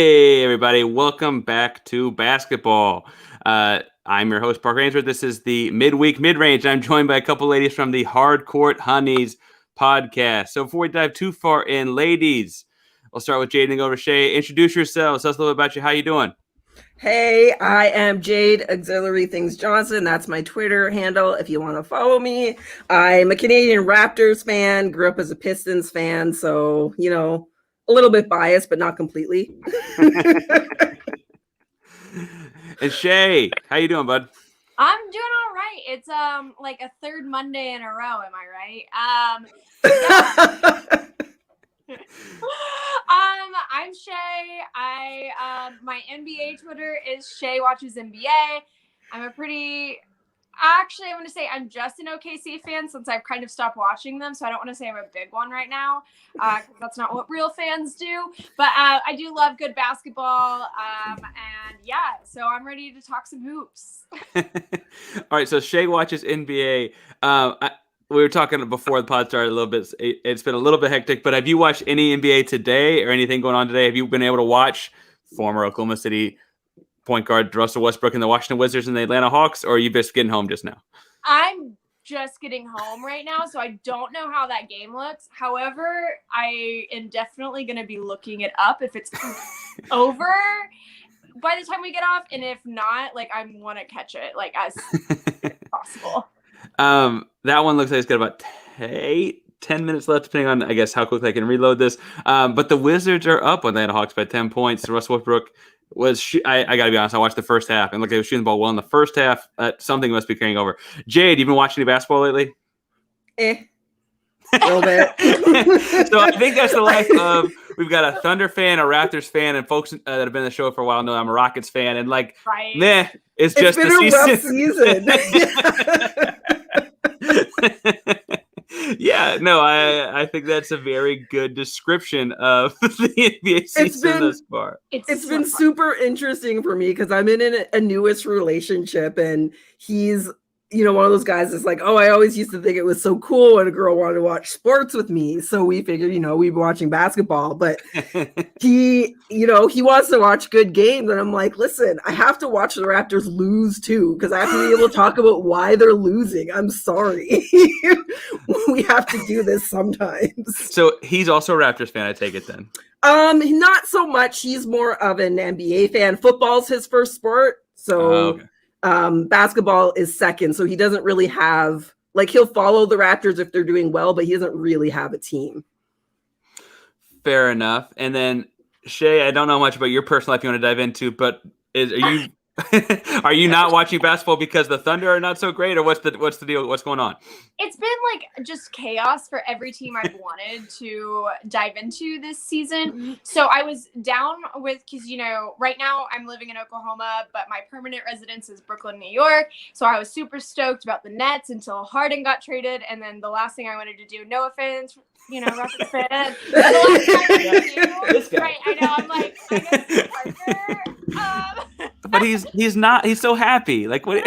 Hey, everybody. Welcome back to basketball. I'm your host, Parker Ainsworth. This is the midweek mid-range. I'm joined by a couple ladies from the Hardcourt Hunnies podcast. So before we dive too far in, ladies, I'll start with Jade and go to Shea. Introduce yourselves. Tell us a little bit about you. How you doing? Hey, I am Jade, Auxiliary Things Johnson. That's my Twitter handle if you want to follow me. I'm a Canadian Raptors fan, grew up as a Pistons fan, so, a little bit biased, but not completely. And Shea, how you doing, bud? I'm doing all right. It's like a third Monday in a row, am I right? I'm Shea. My NBA Twitter is Shea Watches NBA. I'm going to say I'm just an OKC fan since I've kind of stopped watching them, so I don't want to say I'm a big one right now. That's not what real fans do. But I do love good basketball, so I'm ready to talk some hoops. All right, so Shea watches NBA. We were talking before the pod started a little bit. It's been a little bit hectic, but have you watched any NBA today or anything going on today? Have you been able to watch former Oklahoma City point guard Russell Westbrook and the Washington Wizards and the Atlanta Hawks, or are you just getting home just now? I'm just getting home right now, so I don't know how that game looks. However, I am definitely going to be looking it up if it's over by the time we get off, and if not, I want to catch it as possible. That one looks like it's got about 10 minutes left, depending on, I guess, how quickly I can reload this. But the Wizards are up on the Atlanta Hawks by 10 points. Russell Westbrook I got to be honest, I watched the first half, and they were shooting the ball well in the first half. Something must be carrying over. Jade, you been watching any basketball lately? A little bit. So I think that's the life of, we've got a Thunder fan, a Raptors fan, and folks that have been in the show for a while know I'm a Rockets fan, and it's just been the season. Yeah, no, I think that's a very good description of the NBA season thus far. It's been super interesting for me because I'm in a newest relationship, and he's, one of those guys that's like, oh, I always used to think it was so cool when a girl wanted to watch sports with me. So we figured, we'd be watching basketball, but he wants to watch good games. And I'm like, listen, I have to watch the Raptors lose too, because I have to be able to talk about why they're losing. I'm sorry. We have to do this sometimes. So he's also a Raptors fan, I take it then. Not so much. He's more of an NBA fan. Football's his first sport. So okay. Basketball is second, so he doesn't really have, he'll follow the Raptors if they're doing well, but he doesn't really have a team. Fair enough. And then Shea, I don't know much about your personal life you want to dive into, but are you not watching basketball because the Thunder are not so great, or what's the deal? What's going on? It's been just chaos for every team I've wanted to dive into this season. So I was down with, because right now I'm living in Oklahoma, but my permanent residence is Brooklyn, New York. So I was super stoked about the Nets until Harden got traded, and then the last thing I wanted to do, no offense, Raptors fan, the last thing I wanted to do, right? I know, I'm like, I guess Parker. But he's not. He's so happy. What? The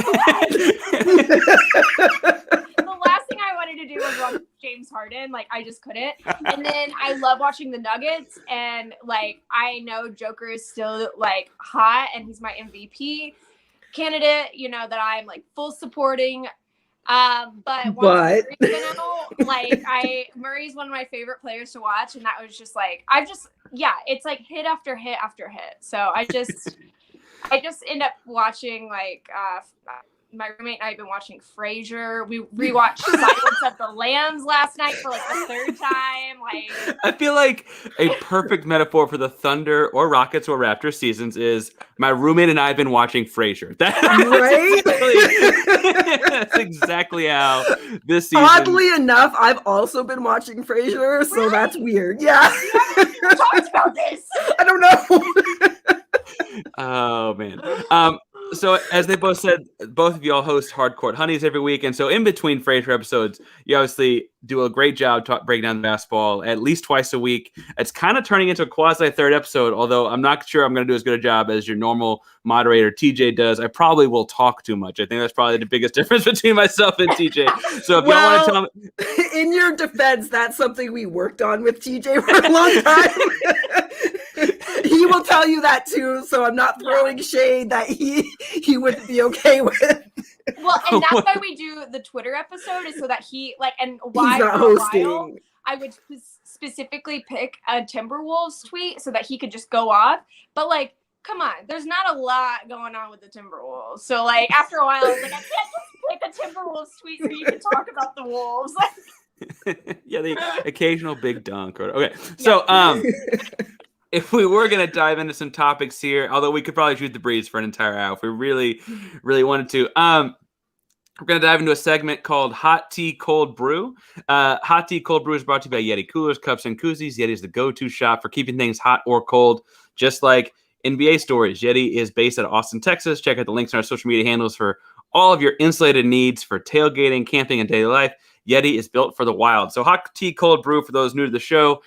last thing I wanted to do was watch James Harden. I just couldn't. And then I love watching the Nuggets, and I know Joker is still hot, and he's my MVP candidate. That I'm full supporting. But once Murray's one of my favorite players to watch, and that was just it's hit after hit after hit. So I just end up watching my roommate and I have been watching Frasier. We rewatched Silence of the Lambs last night for the third time. I feel like a perfect metaphor for the Thunder or Rockets or Raptors seasons is my roommate and I have been watching Frasier. Right? That's exactly how this season. Oddly enough, I've also been watching Frasier, so that's weird. Yeah. We talked about this. I don't know. Oh man. So as they both said, both of y'all host Hardcourt Hunnies every week, and so in between Frasier episodes, you obviously do a great job breaking down the basketball at least twice a week. It's kind of turning into a quasi third episode, although I'm not sure I'm going to do as good a job as your normal moderator TJ does. I probably will talk too much. I think that's probably the biggest difference between myself and TJ. So if y'all want to tell me, in your defense, that's something we worked on with TJ for a long time. He he will tell you that too. So I'm not throwing shade that he wouldn't be okay with. Well, and that's why we do the Twitter episode, is so that he and why He's not for hosting. a while I would specifically pick a Timberwolves tweet so that he could just go off. But come on, there's not a lot going on with the Timberwolves. So after a while, I was like, I can't just pick a Timberwolves tweet so you can talk about the Wolves. Yeah, the occasional big dunk. Okay, so if we were going to dive into some topics here, although we could probably shoot the breeze for an entire hour if we really, really wanted to. We're going to dive into a segment called Hot Tea Cold Brew. Hot Tea Cold Brew is brought to you by Yeti Coolers, Cups, and Koozies. Yeti is the go-to shop for keeping things hot or cold, just like NBA stories. Yeti is based out of Austin, Texas. Check out the links on our social media handles for all of your insulated needs for tailgating, camping, and daily life. Yeti is built for the wild. So Hot Tea Cold Brew, for those new to the show,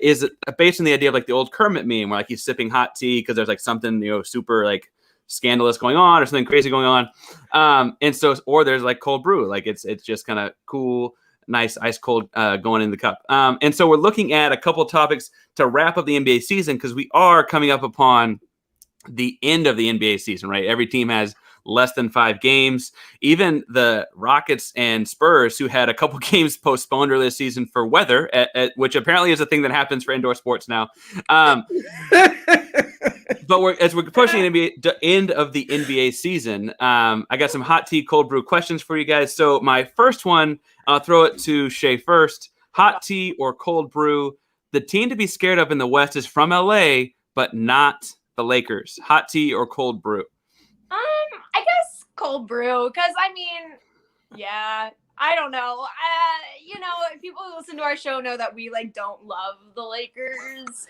is based on the idea of the old Kermit meme where he's sipping hot tea because there's something super scandalous going on or something crazy going on. And so, or there's cold brew, it's just kind of cool, nice ice cold going in the cup. And so we're looking at a couple topics to wrap up the NBA season because we are coming up upon the end of the NBA season, right? Every team has less than 5 games. Even the Rockets and Spurs, who had a couple games postponed earlier this season for weather, which apparently is a thing that happens for indoor sports now. But as we're pushing the end of the NBA season, I got some hot tea, cold brew questions for you guys. So my first one, I'll throw it to Shea first. Hot tea or cold brew? The team to be scared of in the West is from LA, but not the Lakers. Hot tea or cold brew? I guess cold brew, because I don't know. People who listen to our show know that we don't love the Lakers.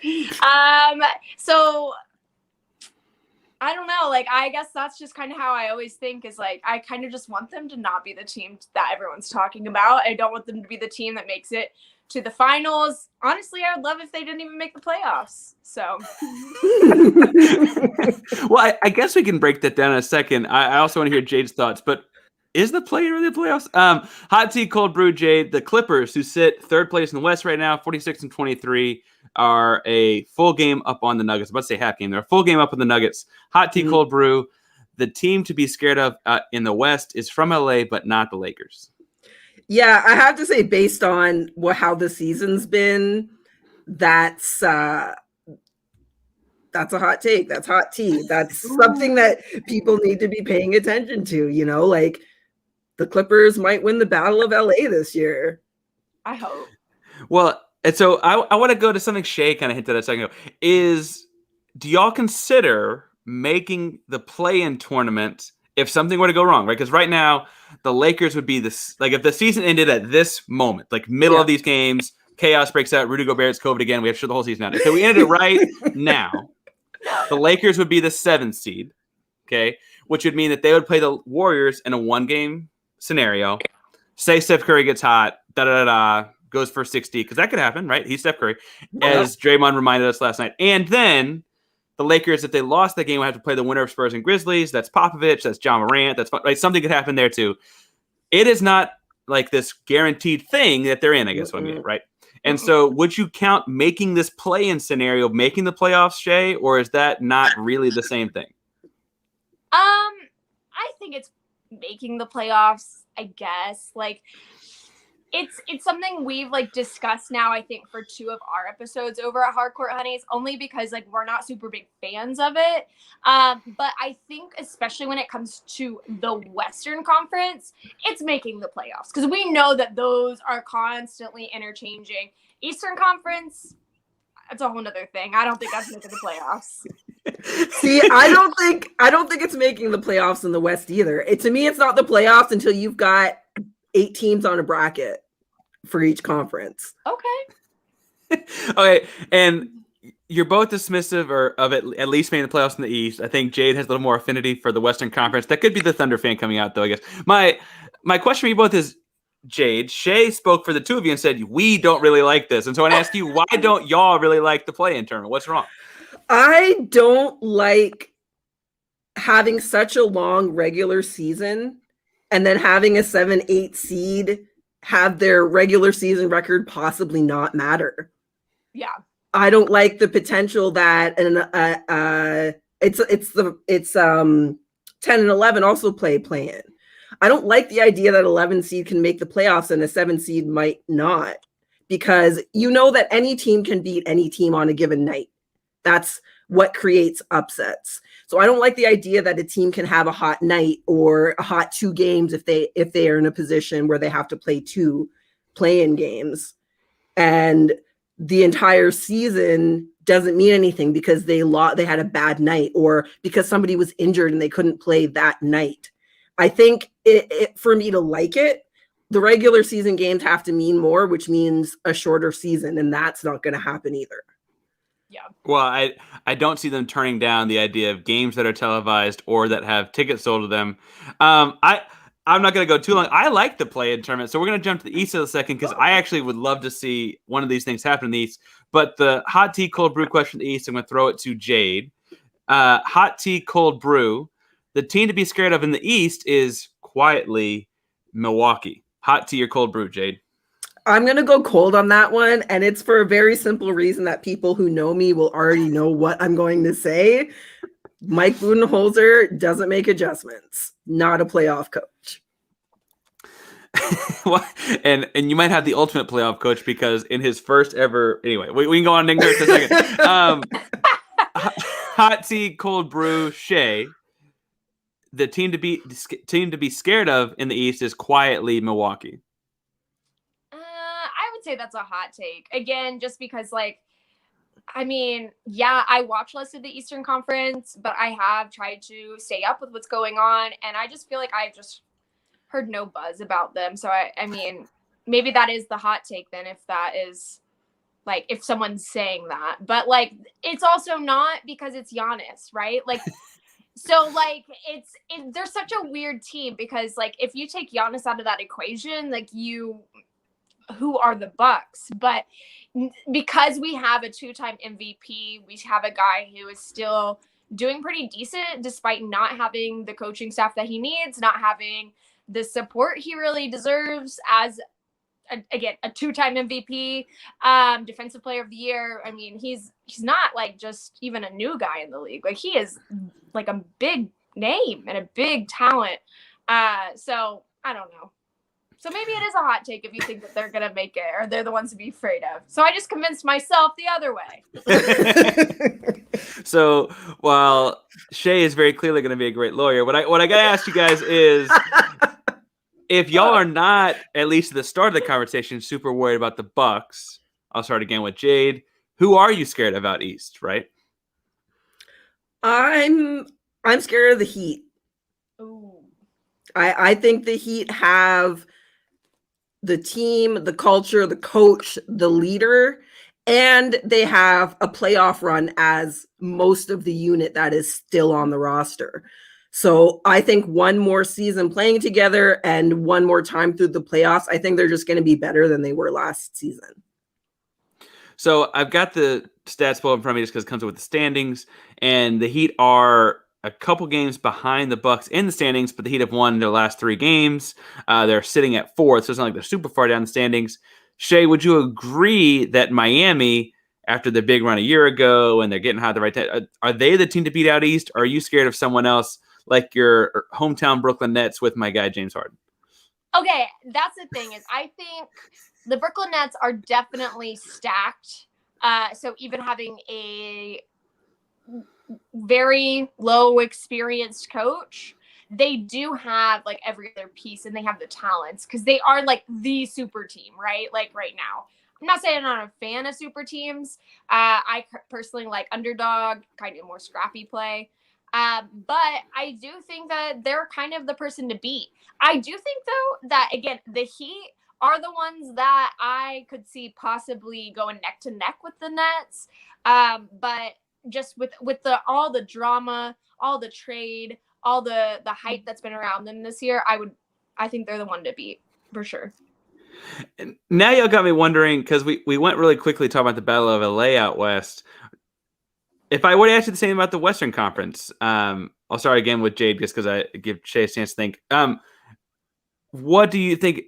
So I don't know. I guess that's just kind of how I always think is I kind of just want them to not be the team that everyone's talking about. I don't want them to be the team that makes it to the finals. Honestly, I would love if they didn't even make the playoffs. So, well, I guess we can break that down in a second. I also want to hear Jade's thoughts, but is the play really the playoffs? Hot tea, cold brew, Jade. The Clippers, who sit third place in the West right now, 46-23, are a full game up on the Nuggets. I'm about to say half game. They're a full game up on the Nuggets. Hot tea, cold brew. The team to be scared of in the West is from LA, but not the Lakers. Yeah, I have to say, based on how the season's been, that's a hot take. That's hot tea. That's something that people need to be paying attention to. The Clippers might win the Battle of LA this year. I hope. Well, and so I want to go to something Shea kind of hinted at a second ago. Do y'all consider making the play-in tournament if something were to go wrong, right? Because right now, the Lakers would be this, if the season ended at this moment, middle of these games, chaos breaks out, Rudy Gobert's COVID again, we have to shut the whole season out. If we ended it right now, the Lakers would be the 7th seed, okay? Which would mean that they would play the Warriors in a 1-game scenario. Say Steph Curry gets hot, goes for 60, because that could happen, right? He's Steph Curry, as Draymond reminded us last night. And then the Lakers, if they lost that game, would have to play the winner of Spurs and Grizzlies. That's Popovich. That's John Morant. That's something could happen there too. It is not this guaranteed thing that they're in, I guess what I mean, right? And so would you count making this play-in scenario, making the playoffs, Shea, or is that not really the same thing? I think it's making the playoffs, I guess. It's something we've discussed now, I think, for 2 of our episodes over at Hardcourt Hunnies, only because we're not super big fans of it. But I think especially when it comes to the Western Conference, it's making the playoffs because we know that those are constantly interchanging. Eastern Conference, that's a whole nother thing. I don't think that's making the playoffs. See, I don't think it's making the playoffs in the West either. To me, it's not the playoffs until you've got 8 teams on a bracket for each conference. Okay. Okay, and you're both dismissive of at least making the playoffs in the East. I think Jade has a little more affinity for the Western Conference. That could be the Thunder fan coming out, though, I guess. My question for you both is, Jade, Shea spoke for the 2 of you and said, we don't really like this. And so I want to ask you, why don't y'all really like the play-in tournament? What's wrong? I don't like having such a long regular season and then having a 7-8 seed have their regular season record possibly not matter. Yeah. I don't like the potential that it's 10 and 11 also play-in. I don't like the idea that 11 seed can make the playoffs and a 7 seed might not, because you know that any team can beat any team on a given night. That's what creates upsets. So I don't like the idea that a team can have a hot night or a hot 2 games if they are in a position where they have to play 2 play-in games, and the entire season doesn't mean anything because they had a bad night or because somebody was injured and they couldn't play that night. I think for me to like it, the regular season games have to mean more, which means a shorter season, and that's not going to happen either. Yeah. Well, I don't see them turning down the idea of games that are televised or that have tickets sold to them. I'm not going to go too long. I like the play-in tournament, so we're going to jump to the East in a second because I actually would love to see one of these things happen in the East. But the hot tea, cold brew question in the East, I'm going to throw it to Jade. Hot tea, cold brew. The team to be scared of in the East is quietly Milwaukee. Hot tea or cold brew, Jade? I'm going to go cold on that one, and it's for a very simple reason that people who know me will already know what I'm going to say. Mike Budenholzer doesn't make adjustments. Not a playoff coach. Well, and you might have the ultimate playoff coach because in his first ever... Anyway, we can go on in a second. Hot tea, cold brew, Shea. The team to be scared of in the East is quietly Milwaukee. I would say that's a hot take. Again, just because, like, I mean, yeah, I watch less of the Eastern Conference, but I have tried to stay up with what's going on, and I just feel like I've just heard no buzz about them. So, I mean, maybe that is the hot take then, if that is, like, if someone's saying that. But, like, it's also not because it's Giannis, right? Like, so, like, they're such a weird team because, like, if you take Giannis out of that equation, like, who are the Bucks? But because we have a 2-time MVP, we have a guy who is still doing pretty decent despite not having the coaching staff that he needs, not having the support he really deserves as, again, a 2-time MVP, defensive player of the year. I mean, he's not like just even a new guy in the league. Like, he is like a big name and a big talent. So I don't know. So maybe it is a hot take if you think that they're going to make it or they're the ones to be afraid of. So I just convinced myself the other way. So while Shea is very clearly going to be a great lawyer, what I got to ask you guys is, if y'all are not, at least at the start of the conversation, super worried about the Bucks, I'll start again with Jade. Who are you scared of out East, right? I'm scared of the Heat. Ooh. I think the Heat have the team, the culture, the coach, the leader, and they have a playoff run as most of the unit that is still on the roster. So I think one more season playing together and one more time through the playoffs, I think they're just going to be better than they were last season. So I've got the stats pulled in front of me just because it comes with the standings, and the Heat are a couple games behind the Bucks in the standings, but the Heat have won their last 3 games. They're sitting at 4th, so it's not like they're super far down the standings. Shea, would you agree that Miami, after the big run a year ago and they're getting hot at the right time, are they the team to beat out East, or are you scared of someone else like your hometown Brooklyn Nets with my guy James Harden? Okay, that's the thing is I think the Brooklyn Nets are definitely stacked. So even having a very low experienced coach, they do have like every other piece and they have the talents because they are like the super team, right? Like right now. I'm not saying I'm not a fan of super teams. I personally like underdog, kind of more scrappy play. But I do think that they're kind of the person to beat. I do think, though, that, again, the Heat are the ones that I could see possibly going neck to neck with the Nets. But just with all the drama, all the trade, all the hype that's been around them this year, I think they're the one to beat for sure. And now y'all got me wondering, because we went really quickly talking about the Battle of LA out west. If I were to ask you the same about the Western Conference, I'll start again with Jade just because I give Shea a chance to think. What do you think?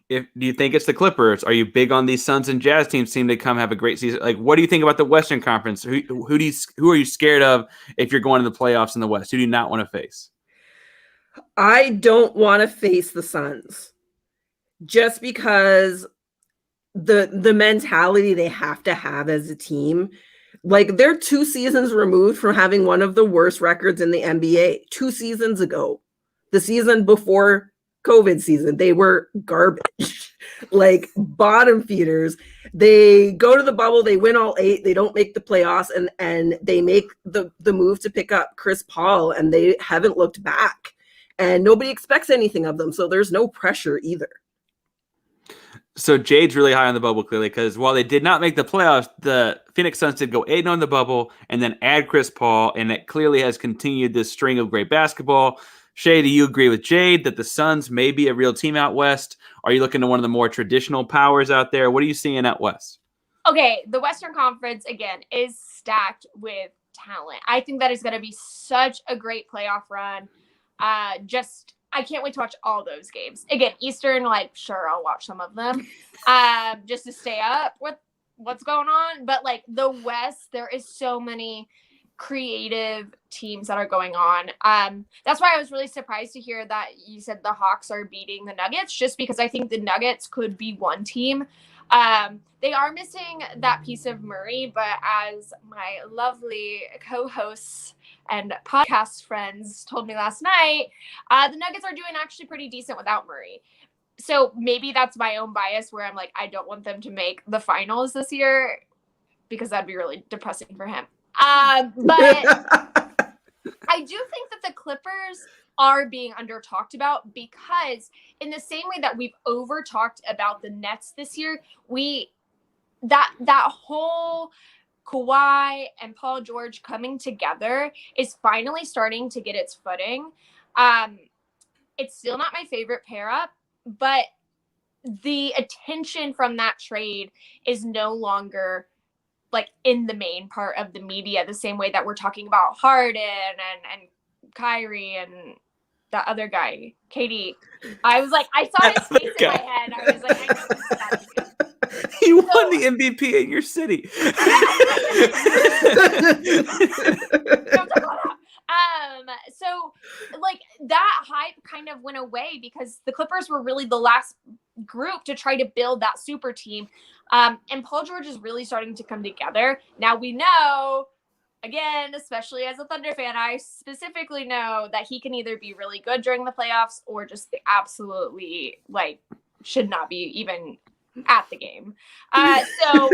do you think it's the Clippers? Are you big on these Suns and Jazz teams seem to come have a great season? Like, what do you think about the Western Conference? Who are you scared of if you're going to the playoffs in the West? Who do you not want to face? I don't want to face the Suns just because the mentality they have to have as a team. Like, they're 2 seasons removed from having one of the worst records in the NBA. 2 seasons ago, the season before COVID season, they were garbage, like bottom feeders. They go to the bubble, they win all 8, they don't make the playoffs, and they make the move to pick up Chris Paul, and they haven't looked back. And nobody expects anything of them, so there's no pressure either. So Jade's really high on the bubble, clearly, because while they did not make the playoffs, the Phoenix Suns did go 8-0 in the bubble and then add Chris Paul, and it clearly has continued this string of great basketball. Shea, do you agree with Jade that the Suns may be a real team out west? Are you looking to one of the more traditional powers out there? What are you seeing out west? Okay, the Western Conference, again, is stacked with talent. I think that is going to be such a great playoff run. I can't wait to watch all those games. Again, Eastern, like, sure, I'll watch some of them just to stay up with what's going on. But, like, the West, there is so many creative teams that are going on. That's why I was really surprised to hear that you said the Hawks are beating the Nuggets, just because I think the Nuggets could be one team. They are missing that piece of Murray, but as my lovely co-hosts and podcast friends told me last night, the Nuggets are doing actually pretty decent without Murray. So maybe that's my own bias where I'm like, I don't want them to make the finals this year because that'd be really depressing for him. But I do think that the Clippers are being under talked about, because in the same way that we've over talked about the Nets this year, that whole Kawhi and Paul George coming together is finally starting to get its footing. It's still not my favorite pair up, but the attention from that trade is no longer like in the main part of the media, the same way that we're talking about Harden and Kyrie and the other guy, KD. I was like, I saw his face in my head. I was like, I know this is that. He won the MVP in your city. Don't talk about that. So like that hype kind of went away because the Clippers were really the last group to try to build that super team. And Paul George is really starting to come together. Now we know, again, especially as a Thunder fan, I specifically know that he can either be really good during the playoffs or just absolutely like should not be even at the game. So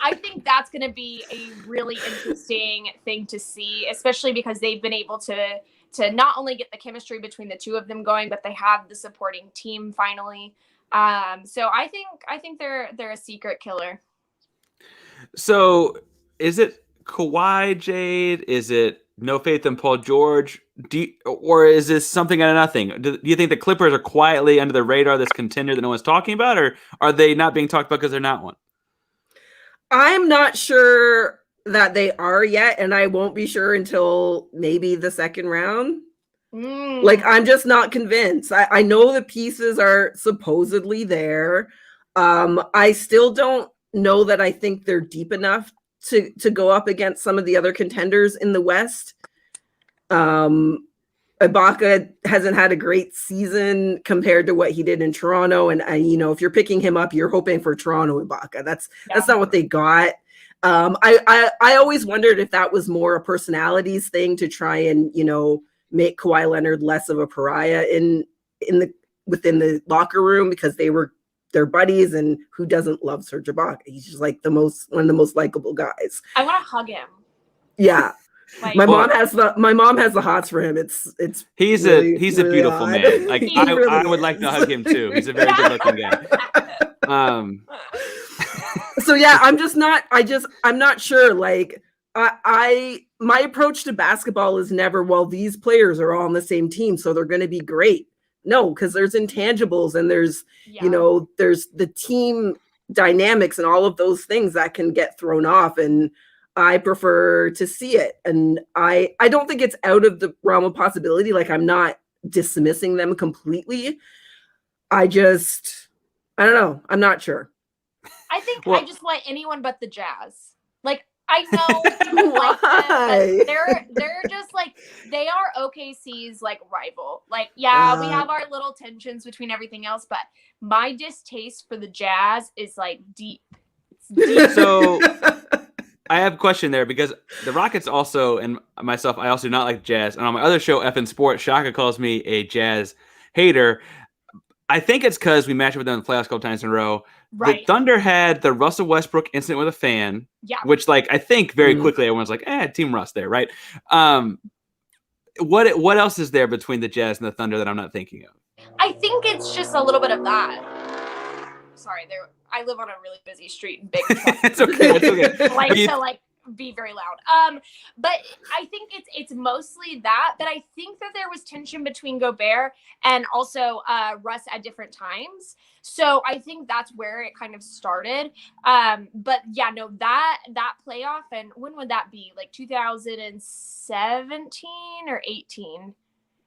I think that's going to be a really interesting thing to see, especially because they've been able to not only get the chemistry between the two of them going, but they have the supporting team finally. So I think they're a secret killer. So is it Kawhi, Jade? Is it no faith in Paul George? Or is this something out of nothing? Do you think the Clippers are quietly under the radar, this contender that no one's talking about, or are they not being talked about because they're not one? I'm not sure that they are yet, and I won't be sure until maybe the second round. Like, I'm just not convinced. I know the pieces are supposedly there. I still don't know that I think they're deep enough to go up against some of the other contenders in the West. Ibaka hasn't had a great season compared to what he did in Toronto. And if you're picking him up, you're hoping for Toronto Ibaka. That's not what they got. I always wondered if that was more a personalities thing to try and, make Kawhi Leonard less of a pariah within the locker room because they're buddies, and who doesn't love Serge Ibaka? He's just like one of the most likable guys. I want to hug him. Yeah. Like, my mom has the hots for him. He's really, a really beautiful odd. man. Like I would is. like to hug him too. He's a very good looking guy. So yeah, I'm not sure. Like my approach to basketball is never, well, these players are all on the same team, so they're going to be great. No, because there's intangibles and there's there's the team dynamics and all of those things that can get thrown off, and I prefer to see it. And I don't think it's out of the realm of possibility. Like, I'm not dismissing them completely. I just I don't know. I'm not sure. I think Well- I just want anyone but the Jazz. Like, I know like Why? they're just like, they are OKC's like rival. Like, yeah, we have our little tensions between everything else, but my distaste for the Jazz is like deep. It's deep. So I have a question there because the Rockets also, and myself, I also do not like Jazz. And on my other show, F in Sport, Shaka calls me a Jazz hater. I think it's because we matched up with them in the playoffs a couple times in a row. Right. The Thunder had the Russell Westbrook incident with a fan, Yeah. which, like, I think very quickly everyone's like, Team Russ there, right? What else is there between the Jazz and the Thunder that I'm not thinking of? I think it's just a little bit of that. Sorry, I live on a really busy street in big trucks. It's okay. Like to like be very loud. But I think it's mostly that. But I think that there was tension between Gobert and also Russ at different times. So I think that's where it kind of started. But yeah, no, that playoff, and when would that be? Like 2017 or 18?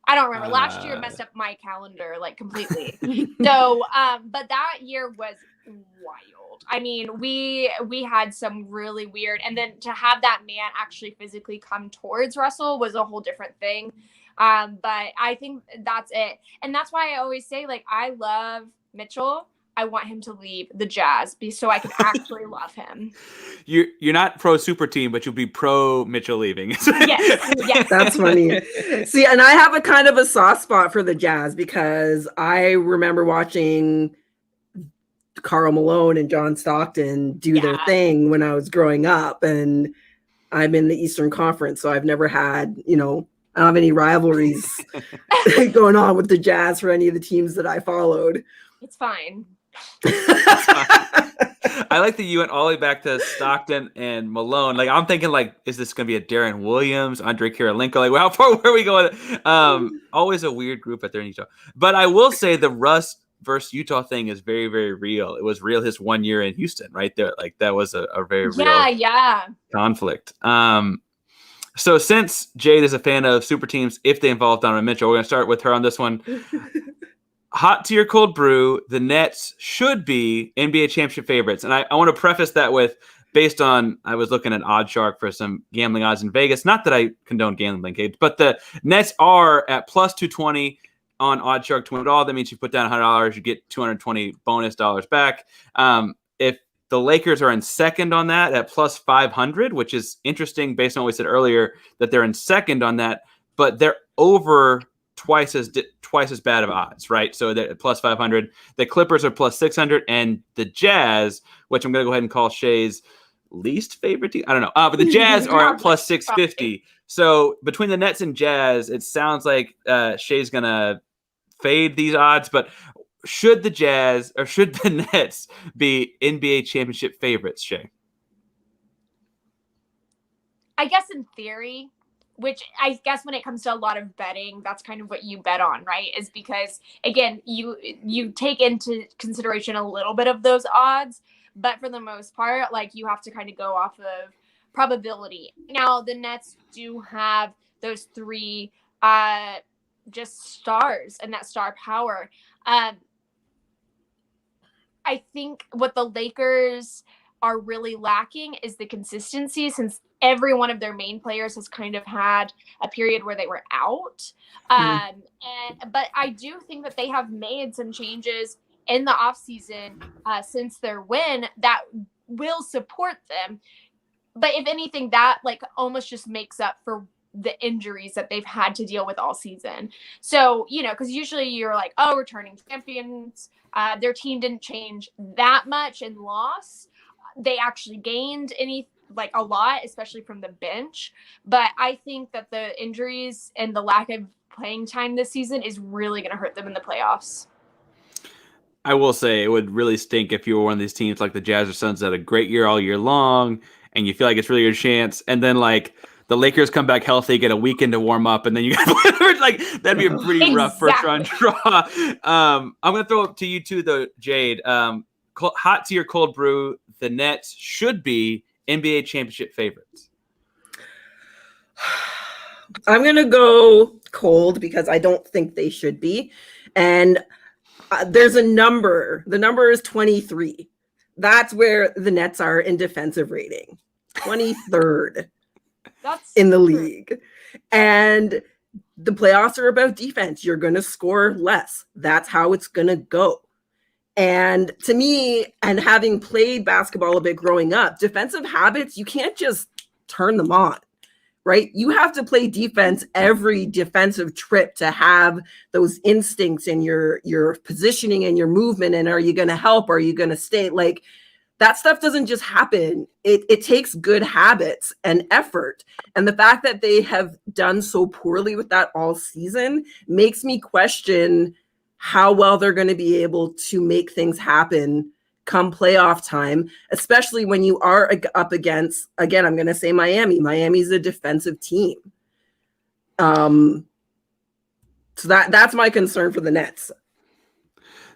I don't remember. Last year messed up my calendar like completely. So, but that year was wild. I mean, we had some really weird, and then to have that man actually physically come towards Russell was a whole different thing. But I think that's it. And that's why I always say, like, I love Mitchell. I want him to leave the Jazz so I can actually love him. You're not pro super team, but you'll be pro Mitchell leaving. Yes. That's funny. See, and I have a kind of a soft spot for the Jazz because I remember watching Karl Malone and John Stockton do their thing when I was growing up, and I'm in the Eastern Conference, so I've never had, I don't have any rivalries going on with the Jazz for any of the teams that I followed. It's fine. I like that you went all the way back to Stockton and Malone. Like, I'm thinking, like, is this going to be a Darren Williams, Andre Kirilenko? Like, how far where are we going? Always a weird group out there in Utah. But I will say the Russ versus Utah thing is very, very real. It was real his 1 year in Houston, right there. Like, that was a very real conflict. So since Jade is a fan of super teams, if they involve Donovan Mitchell, we're going to start with her on this one. Hot Tea Cold Brew, the Nets should be NBA championship favorites. And I want to preface that with, based on, I was looking at OddsShark for some gambling odds in Vegas. Not that I condone gambling, Kate, but the Nets are at plus 220 on OddsShark to win it all. That means you put down $100, you get 220 bonus dollars back. If the Lakers are in second on that at plus 500, which is interesting based on what we said earlier, that they're in second on that, but they're over twice as bad of odds, right? So they're at plus 500. The Clippers are plus 600, and the Jazz, which I'm going to go ahead and call Shea's least favorite team. I don't know. But the Jazz are at plus 650. So between the Nets and Jazz, it sounds like Shea's going to fade these odds, but should the Jazz or should the Nets be NBA championship favorites, Shea? I guess in theory, which I guess when it comes to a lot of betting, that's kind of what you bet on, right? Is because, again, you take into consideration a little bit of those odds, but for the most part, like, you have to kind of go off of probability. Now, the Nets do have those three just stars and that star power. I think what the Lakers are really lacking is the consistency, since every one of their main players has kind of had a period where they were out. But I do think that they have made some changes in the offseason since their win that will support them. But if anything, that like almost just makes up for the injuries that they've had to deal with all season. So, because usually you're like, oh, returning champions, their team didn't change that much and lost. They actually gained a lot, especially from the bench. But I think that the injuries and the lack of playing time this season is really going to hurt them in the playoffs. I will say it would really stink if you were one of these teams like the Jazz or Suns that had a great year all year long, and you feel like it's really your chance, and then like the Lakers come back healthy, get a weekend to warm up, and then you got like that'd be a pretty rough first round draw. I'm gonna throw it to you too, though, Jade. Hot Tea or Cold Brew, the Nets should be NBA championship favorites. I'm going to go cold because I don't think they should be. And There's a number. The number is 23. That's where the Nets are in defensive rating. 23rd in the league. And the playoffs are about defense. You're going to score less. That's how it's going to go. And to me, and having played basketball a bit growing up, defensive habits, you can't just turn them on, right? You have to play defense every defensive trip to have those instincts and your positioning and your movement. And are you going to help? Are you going to stay? Like, that stuff doesn't just happen. It takes good habits and effort. And the fact that they have done so poorly with that all season makes me question how well they're going to be able to make things happen come playoff time, especially when you are up against, again, I'm going to say Miami. Miami's a defensive team. So that's my concern for the Nets.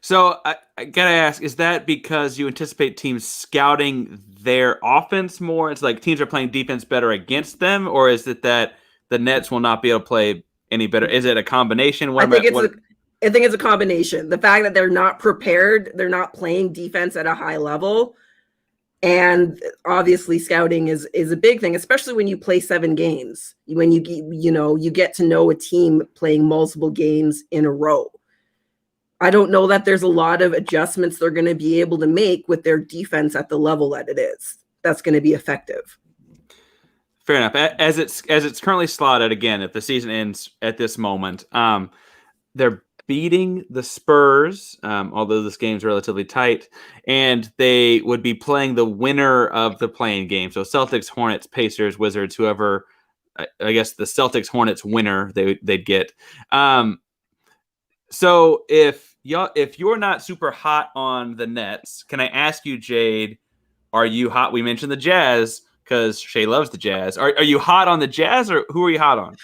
So I gotta ask, is that because you anticipate teams scouting their offense more? It's like teams are playing defense better against them, or is it that the Nets will not be able to play any better? Is it a combination? I think it's a combination. The fact that they're not prepared, they're not playing defense at a high level, and obviously scouting is a big thing, especially when you play 7 games. When you get to know a team playing multiple games in a row. I don't know that there's a lot of adjustments they're going to be able to make with their defense at the level that it is. That's going to be effective. Fair enough. As it's currently slotted, again, if the season ends at this moment, they're beating the Spurs, although this game's relatively tight, and they would be playing the winner of the playing game. So Celtics, Hornets, Pacers, Wizards, whoever. I guess the Celtics, Hornets winner they'd get. So if you're not super hot on the Nets, can I ask you, Jade, are you hot? We mentioned the Jazz because Shea loves the Jazz. Are you hot on the Jazz, or who are you hot on?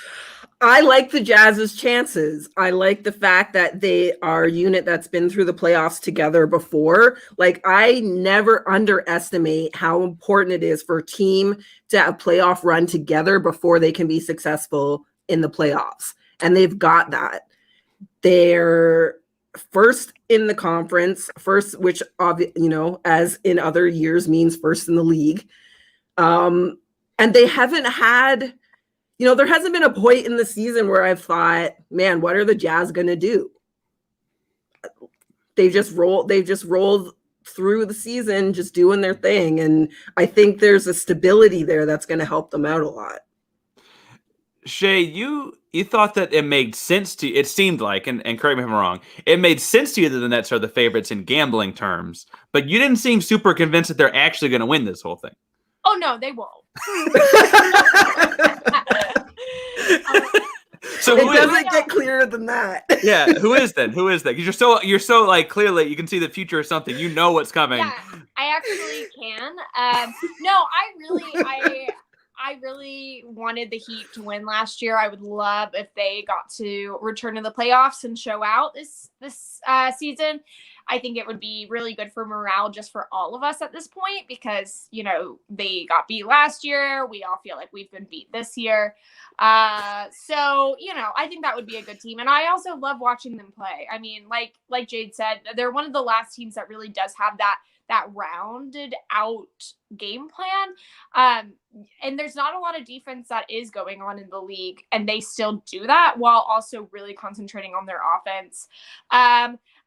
I like the Jazz's chances. I like the fact that they are a unit that's been through the playoffs together before. Like, I never underestimate how important it is for a team to have a playoff run together before they can be successful in the playoffs. And they've got that. They're first in the conference, which, as in other years means first in the league. And they haven't had, there hasn't been a point in the season where I've thought, man, what are the Jazz going to do? They've just rolled through the season, just doing their thing. And I think there's a stability there that's going to help them out a lot. Shea, you thought that it made sense to you. It seemed like, and correct me if I'm wrong, it made sense to you that the Nets are the favorites in gambling terms, but you didn't seem super convinced that they're actually going to win this whole thing. Oh, no, they won't. So it doesn't get clearer than that. Yeah, who is then? Because you're so like clearly you can see the future or something. You know what's coming. Yeah, I actually can. No, I really wanted the Heat to win last year. I would love if they got to return to the playoffs and show out this season. I think it would be really good for morale just for all of us at this point because, they got beat last year. We all feel like we've been beat this year. So, I think that would be a good team. And I also love watching them play. I mean, like Jade said, they're one of the last teams that really does have that rounded out game plan. And there's not a lot of defense that is going on in the league, and they still do that while also really concentrating on their offense.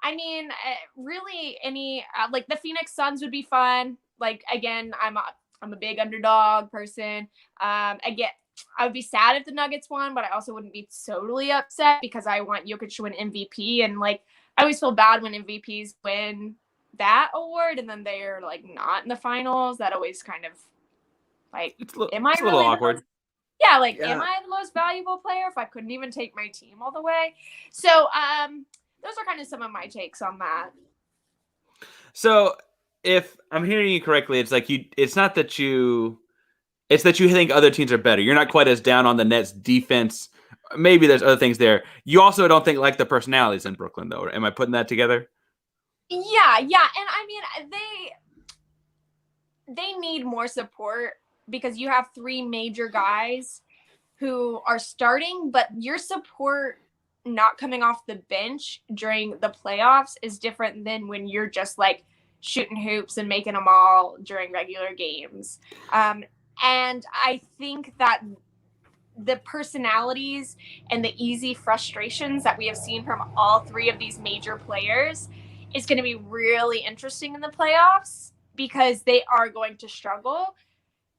I mean, really any, like the Phoenix Suns would be fun. Like, again, I'm a big underdog person. Again, I would be sad if the Nuggets won, but I also wouldn't be totally upset because I want Jokic to win MVP. And like, I always feel bad when MVPs win that award and then they're like not in the finals. That always kind of like, am I really awkward? Am I the most valuable player if I couldn't even take my team all the way? So, those are kind of some of my takes on that. So, if I'm hearing you correctly, it's like it's that you think other teams are better. You're not quite as down on the Nets defense. Maybe there's other things there. You also don't think like the personalities in Brooklyn, though. Am I putting that together? Yeah. And I mean, they need more support because you have 3 major guys who are starting, but your support not coming off the bench during the playoffs is different than when you're just like shooting hoops and making them all during regular games. And I think that the personalities and the easy frustrations that we have seen from all three of these major players is going to be really interesting in the playoffs, because they are going to struggle,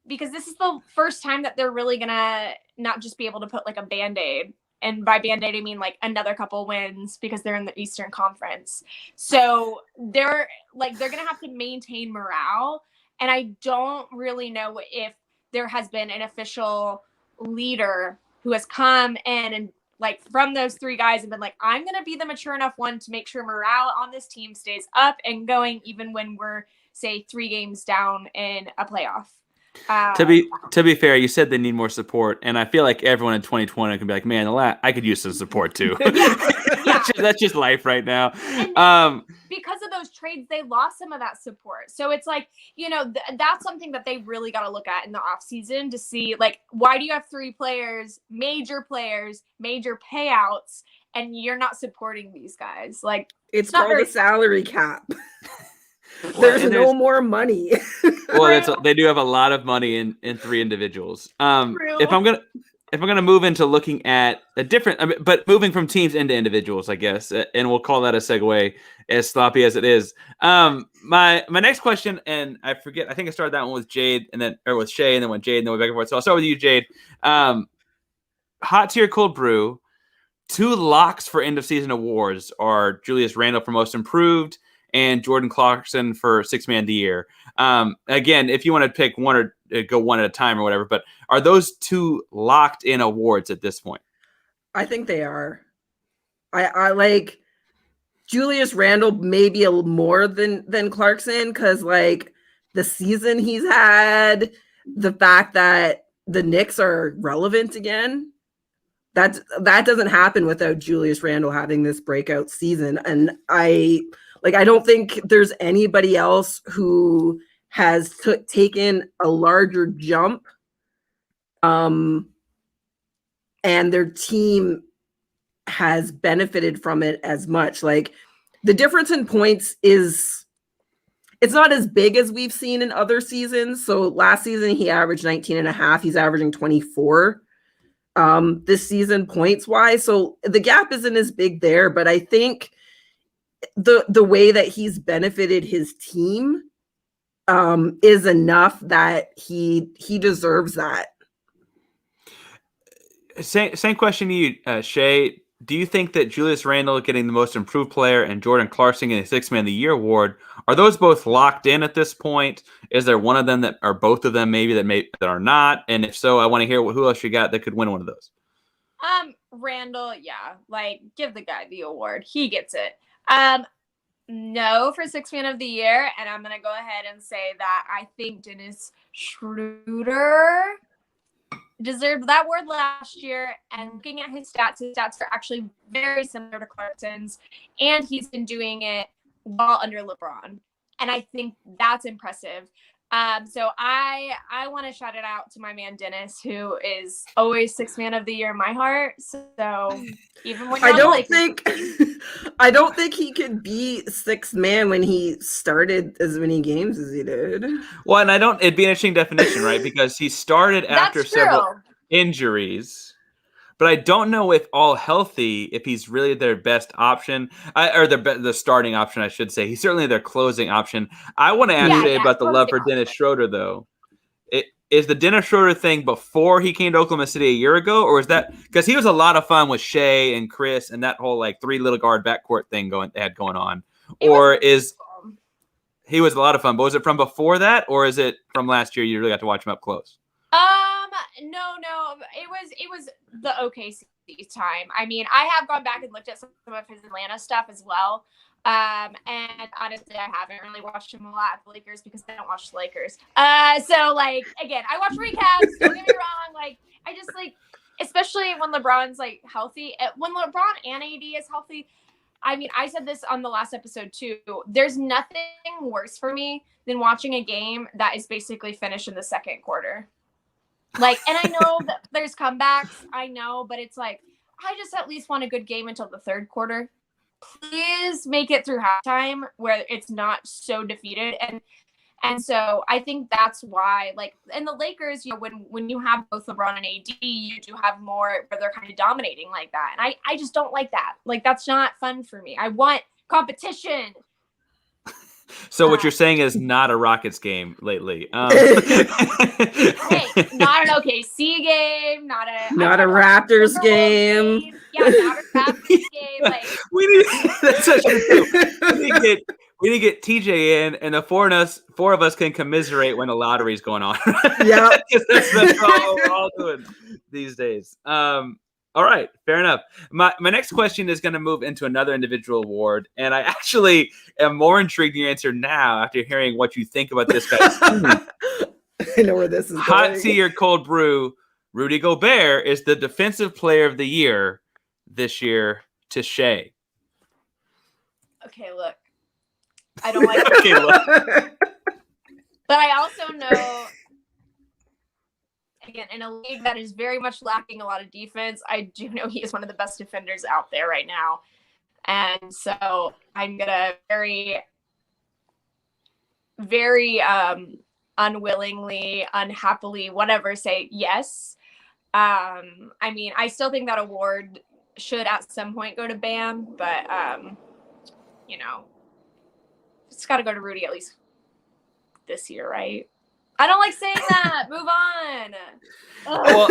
because this is the first time that they're really going to not just be able to put like a Band-Aid. And by Band-Aid, I mean like another couple wins, because they're in the Eastern Conference. So they're going to have to maintain morale. And I don't really know if there has been an official leader who has come in and like from those three guys and been like, I'm going to be the mature enough one to make sure morale on this team stays up and going, even when we're, say, 3 games down in a playoff. To be fair, you said they need more support, and I feel like everyone in 2020 can be like, man, I could use some support too. That's just life right now. Because of those trades, they lost some of that support. So it's like, that's something that they really got to look at in the offseason to see, like, why do you have 3 major players, major payouts, and you're not supporting these guys? Like, it's called a salary cap. There's no more money. Well, they do have a lot of money in 3 individuals. If I'm gonna move into looking at a different, but moving from teams into individuals, I guess, and we'll call that a segue, as sloppy as it is. My next question, and I forget, I think I started that one with Jade, with Shea, and then went Jade, and then went back and forth. So I'll start with you, Jade. Hot tier cold brew. 2 locks for end of season awards are Julius Randle for most improved and Jordan Clarkson for 6th man of the year. Again, if you want to pick one or go one at a time or whatever, but are those 2 locked in awards at this point? I think they are. I like Julius Randle maybe a little more than Clarkson, because like the season he's had, the fact that the Knicks are relevant again, that doesn't happen without Julius Randle having this breakout season. And I don't think there's anybody else who has taken a larger jump, and their team has benefited from it as much. Like, the difference in points it's not as big as we've seen in other seasons. So last season he averaged 19.5. He's averaging 24 this season points wise. So the gap isn't as big there, but I think the way that he's benefited his team is enough that he deserves that. Same question to you, Shea. Do you think that Julius Randle getting the most improved player and Jordan Clarkson getting the 6th man of the year award, are those both locked in at this point? Is there one of them that, or both of them maybe that are not? And if so, I want to hear who else you got that could win one of those. Randle, yeah, like, give the guy the award. He gets it. No for 6th man of the year, and I'm gonna go ahead and say that I think Dennis Schroeder deserved that award last year. And looking at his stats are actually very similar to Clarkson's, and he's been doing it while under LeBron, and I think that's impressive. So I want to shout it out to my man Dennis, who is always 6th man of the year in my heart. So even when I don't think he could be 6th man when he started as many games as he did. Well, and it'd be an interesting definition, right? Because he started after several injuries. But I don't know if all healthy, if he's really their best option, or the starting option, I should say. He's certainly their closing option. I want to ask you about the love for Dennis Schroeder, though. Is the Dennis Schroeder thing before he came to Oklahoma City a year ago, or is that because he was a lot of fun with Shea and Chris and that whole like 3 little guard backcourt thing going on, or is he was a lot of fun? But was it from before that, or is it from last year? You really got to watch him up close. No, it was the OKC time. I mean, I have gone back and looked at some of his Atlanta stuff as well. And honestly, I haven't really watched him a lot at the Lakers because I don't watch the Lakers. So like, again, I watch recaps. Don't get me wrong. Like, I just like, especially when LeBron's like healthy, when LeBron and AD is healthy. I mean, I said this on the last episode too. There's nothing worse for me than watching a game that is basically finished in the second quarter. Like, and I know that there's comebacks, I know, but it's like, I just at least want a good game until the third quarter. Please make it through halftime where it's not so defeated. And so I think that's why, like, and the Lakers, you know, when you have both LeBron and AD, you do have more where they're kind of dominating like that. And I just don't like that. Like, that's not fun for me. I want competition. So what you're saying is not a Rockets game lately. Hey, not an OKC game, not a Raptors game. Yeah, not a Raptors game. Like, that's such a we need to get TJ in, and the four of us can commiserate when the lottery's going on. Yeah, that's all we're all doing these days. All right, fair enough. My next question is going to move into another individual award, and I actually am more intrigued in your answer now after hearing what you think about this guy's team. I know where this is going. Hot tea or cold brew, Rudy Gobert is the Defensive Player of the Year this year to Shea. Okay, look. I don't like Okay, look. But I also know, again, in a league that is very much lacking a lot of defense, I do know he is one of the best defenders out there right now. And so I'm going to very, very unwillingly, unhappily, whatever, say yes. I mean, I still think that award should at some point go to Bam, but, you know, it's got to go to Rudy at least this year, right? I don't like saying that. Move on. Well,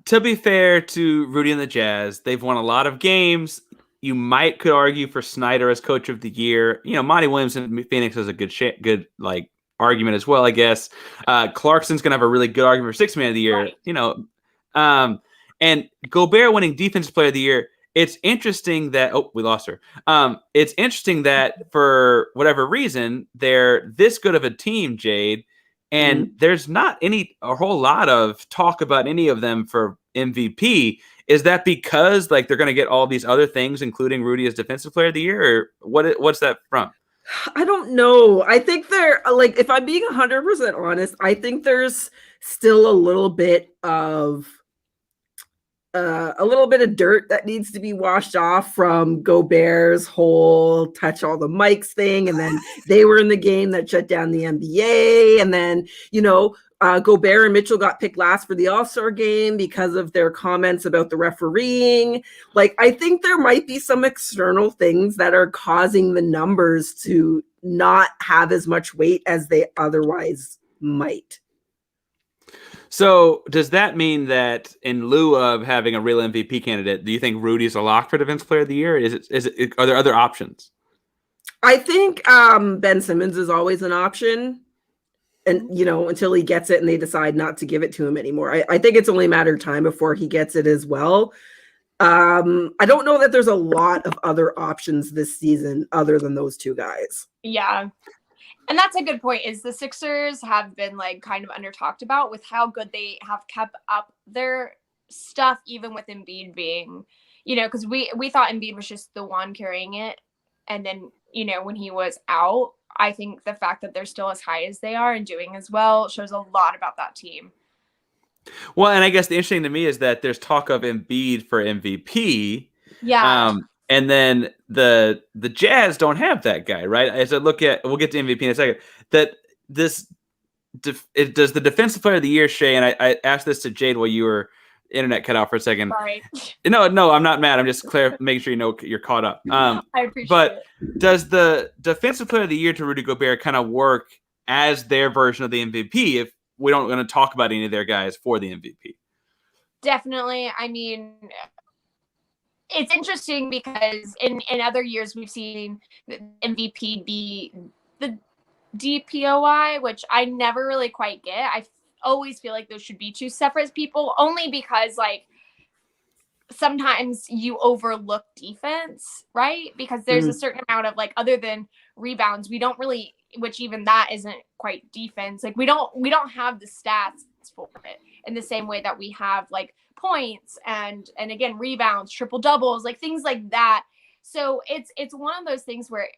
to be fair to Rudy and the Jazz, they've won a lot of games. You could argue for Snyder as Coach of the Year. You know, Monty Williams in Phoenix is a good like argument as well, I guess. Clarkson's gonna have a really good argument for Sixth Man of the Year. Right. You know, and Gobert winning Defensive Player of the Year. It's interesting that we lost her. It's interesting that for whatever reason they're this good of a team, Jade, and there's not a whole lot of talk about any of them for MVP. Is that because like they're going to get all these other things, including Rudy as Defensive Player of the Year, or what's that from? I don't know. I think they're like, if I'm being 100% honest, I think there's still a little bit of dirt that needs to be washed off from Gobert's whole touch all the mics thing. And then they were in the game that shut down the NBA. And then, you know, Gobert and Mitchell got picked last for the All-Star game because of their comments about the refereeing. Like, I think there might be some external things that are causing the numbers to not have as much weight as they otherwise might. So does that mean that in lieu of having a real MVP candidate, do you think Rudy's a lock for Defensive Player of the Year? Are there other options? I think Ben Simmons is always an option, and you know, until he gets it and they decide not to give it to him anymore. I think it's only a matter of time before he gets it as well. I don't know that there's a lot of other options this season other than those two guys. Yeah. And that's a good point, is the Sixers have been like kind of under talked about with how good they have kept up their stuff, even with Embiid being, you know, because we thought Embiid was just the one carrying it. And then, you know, when he was out, I think the fact that they're still as high as they are and doing as well shows a lot about that team. Well, and I guess the interesting to me is that there's talk of Embiid for MVP. Yeah. And then the Jazz don't have that guy, right? As I look at, we'll get to MVP in a second. That does the Defensive Player of the Year, Shea, and I asked this to Jade while you were internet cut out for a second. Sorry. No, I'm not mad. I'm just making sure you know you're caught up. I appreciate but it. Does the Defensive Player of the Year to Rudy Gobert kind of work as their version of the MVP if we don't going to talk about any of their guys for the MVP? Definitely. I mean, it's interesting because in other years we've seen the MVP be the DPOI, which I never really quite get. I always feel like those should be two separate people, only because like sometimes you overlook defense, right? Because there's a certain amount of like, other than rebounds, we don't really, which even that isn't quite defense. Like we don't have the stats for it in the same way that we have like points and again rebounds, triple doubles, like things like that. So it's one of those things where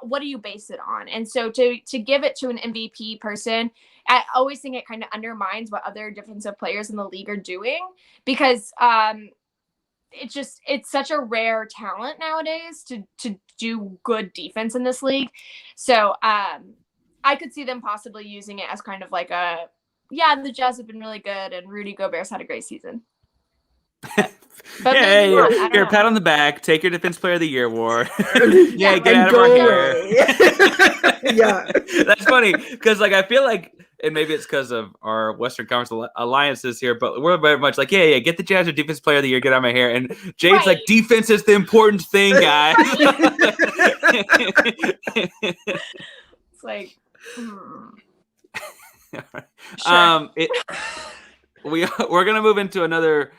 what do you base it on? And so to give it to an MVP person, I always think it kind of undermines what other defensive players in the league are doing, because it's such a rare talent nowadays to do good defense in this league. So I could see them possibly using it as kind of like the Jazz have been really good and Rudy Gobert's had a great season. But yeah, here, pat on the back, take your Defense Player of the Year award. Yeah, get out of our hair. Yeah, that's funny because like I feel like, and maybe it's because of our Western Conference alliances here, but we're very much like, yeah, get the Jazz or Defense Player of the Year, get out of my hair. And Jade's like, defense is the important thing, guy. It's like, sure. We're gonna move into another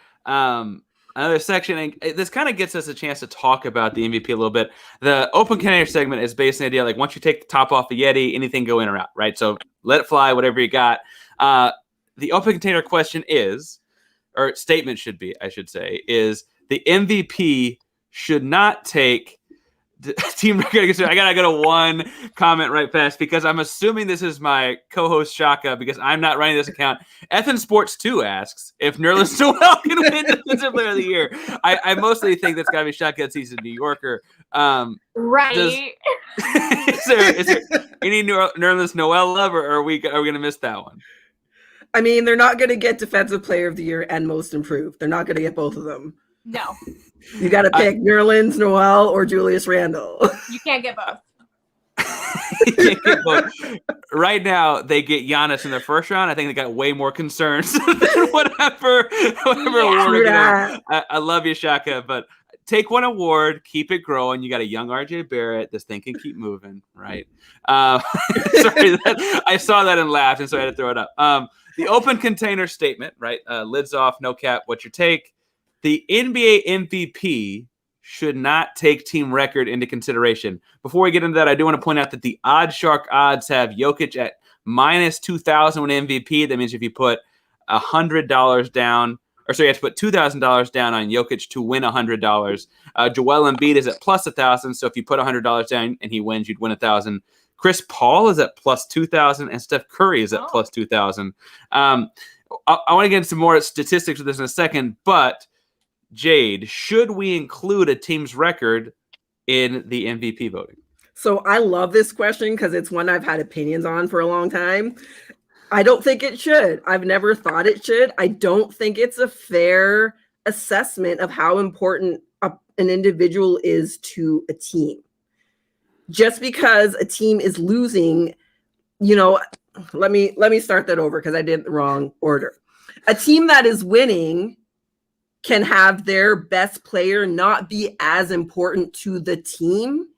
section, and this kind of gets us a chance to talk about the MVP a little bit. The open container segment is based on the idea like once you take the top off the Yeti, anything go in or out, right? So let it fly, whatever you got. The open container question is, or statement should be, I should say, is the MVP should not take team record. I gotta go to one comment right fast because I'm assuming this is my co-host Shaka because I'm not running this account. Ethan Sports 2 asks if Nerlens Noel can win Defensive Player of the Year. I mostly think that's gotta be Shaka. He's a New Yorker. Right. Is there any Nerlens Noel love, or are we gonna miss that one? I mean, they're not gonna get Defensive Player of the Year and Most Improved. They're not gonna get both of them. No. You got to pick Nerlens Noel or Julius Randle. You can't get both. Right now, they get Giannis in the first round. I think they got way more concerns than whatever award. I love you, Shaka, but take one award, keep it growing. You got a young RJ Barrett. This thing can keep moving, right? Sorry, I saw that and laughed, and so I had to throw it up. The open container statement, right? Lids off, no cap. What's your take? The NBA MVP should not take team record into consideration. Before we get into that, I do want to point out that the OddsShark odds have Jokic at minus 2,000 when MVP. That means if you put $100 down, you have to put $2,000 down on Jokic to win $100. Joel Embiid is at plus 1,000. So if you put $100 down and he wins, you'd win 1,000. Chris Paul is at plus 2,000 and Steph Curry is at plus 2,000. I want to get into some more statistics with this in a second, but Jade, should we include a team's record in the MVP voting? So I love this question because it's one I've had opinions on for a long time. I don't think it should. I've never thought it should. I don't think it's a fair assessment of how important an individual is to a team. Just because a team is losing, let me start that over because I did it the wrong order. A team that is winning can have their best player not be as important to the team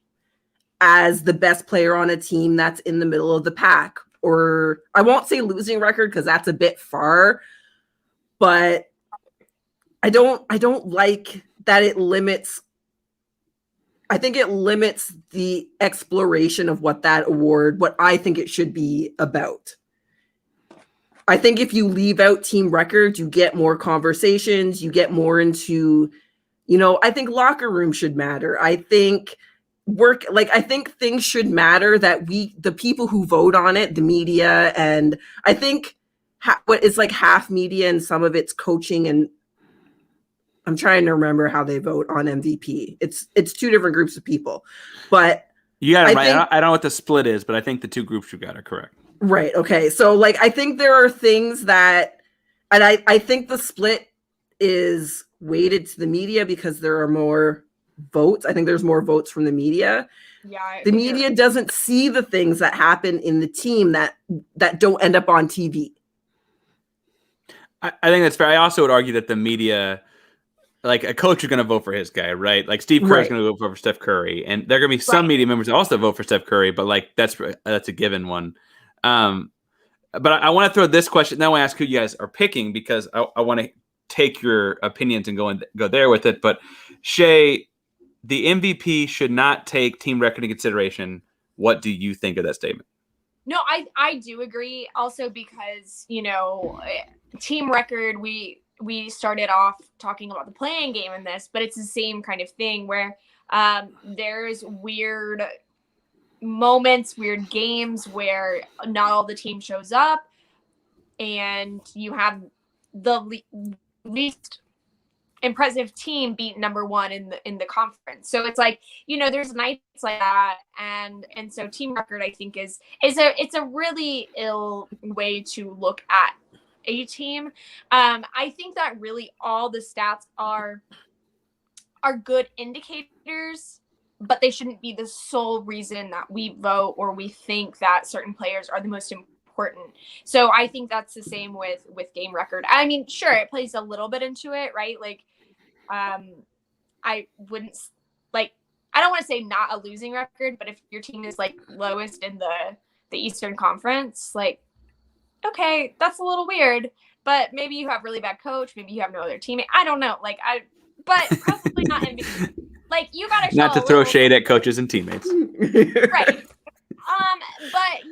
as the best player on a team that's in the middle of the pack. Or I won't say losing record because that's a bit far, but I don't like that it limits. I think it limits the exploration of what I think it should be about. I think if you leave out team records, you get more conversations, you get more into, I think locker room should matter. I think I think things should matter that the people who vote on it, the media, and I think what is like half media and some of it's coaching, and I'm trying to remember how they vote on MVP. It's two different groups of people, but you got it right. I don't know what the split is, but I think the two groups you got are correct. Right. Okay. So I think there are things that, and I think the split is weighted to the media because there are more votes. I think there's more votes from the media. Yeah. The media doesn't see the things that happen in the team that don't end up on TV. I think that's fair. I also would argue that the media, like a coach is going to vote for his guy, right? Like Steve Kerr is going to vote for Steph Curry, and there are going to be some media members that also vote for Steph Curry, but that's a given one. But I want to throw this question. Then I want to ask who you guys are picking because I want to take your opinions and go there with it. But Shea, the MVP should not take team record into consideration. What do you think of that statement? No, I do agree. Also because team record. We started off talking about the playing game in this, but it's the same kind of thing where there's weird moments, weird games where not all the team shows up, and you have the least impressive team beat number one in the conference. So it's like, there's nights like that, and so team record, I think, is a really ill way to look at a team. I think that really all the stats are good indicators, but they shouldn't be the sole reason that we vote or we think that certain players are the most important. So I think that's the same with game record. I mean, sure, it plays a little bit into it, right? Like, I wouldn't like, I don't want to say not a losing record, but if your team is like lowest in the Eastern Conference, like, okay, that's a little weird, but maybe you have really bad coach, maybe you have no other teammate. I don't know. Like, but probably not MVP. Like, you gotta show not to throw shade at coaches and teammates. Right. But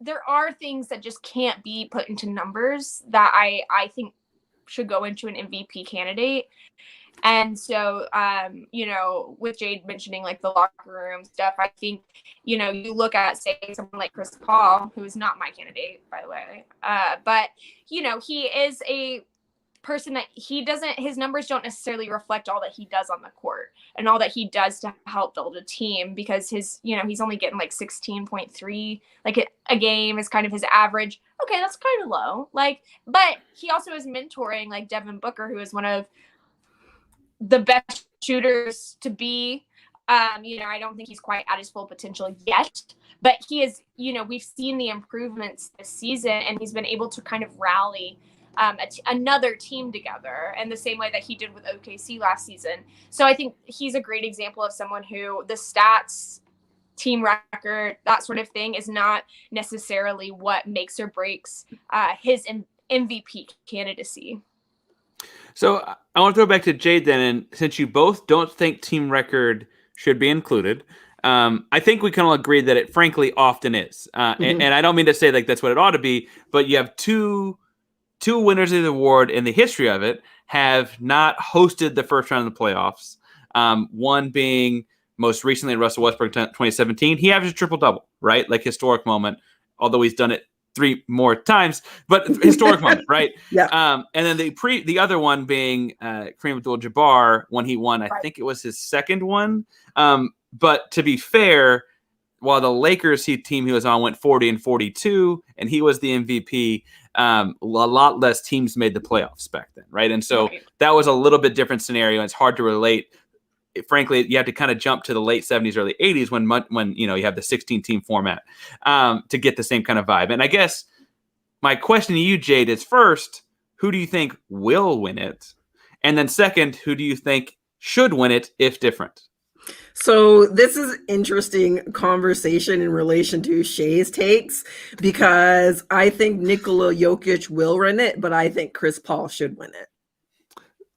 there are things that just can't be put into numbers that I think should go into an MVP candidate. And so, with Jade mentioning like the locker room stuff, I think, you look at, say, someone like Chris Paul, who is not my candidate, by the way. But, he is a person that his numbers don't necessarily reflect all that he does on the court and all that he does to help build a team, because he's only getting like 16.3 like a game is kind of his average. Okay, that's kind of low. Like, but he also is mentoring like Devin Booker, who is one of the best shooters to be. I don't think he's quite at his full potential yet, but he is, we've seen the improvements this season, and he's been able to kind of rally another team together in the same way that he did with OKC last season. So I think he's a great example of someone who the stats, team record, that sort of thing is not necessarily what makes or breaks his MVP candidacy. So I want to throw back to Jade then, and since you both don't think team record should be included, I think we can all agree that it frankly often is. And I don't mean to say like that's what it ought to be, but you have two winners of the award in the history of it have not hosted the first round of the playoffs. One being most recently Russell Westbrook in 2017. He averaged a triple-double, right? Like historic moment, although he's done it 3 more times, but historic moment, right? Yeah. And then the other one being Kareem Abdul-Jabbar when he won, I think it was his second one. But to be fair, while the Lakers team he was on went 40-42 and he was the MVP, a lot less teams made the playoffs back then, right? And so that was a little bit different scenario. And it's hard to relate. Frankly, you have to kind of jump to the late 70s, early 80s when you have the 16-team format to get the same kind of vibe. And I guess my question to you, Jade, is first, who do you think will win it? And then second, who do you think should win it if different? So this is interesting conversation in relation to Shea's takes, because I think Nikola Jokic will win it, but I think Chris Paul should win it.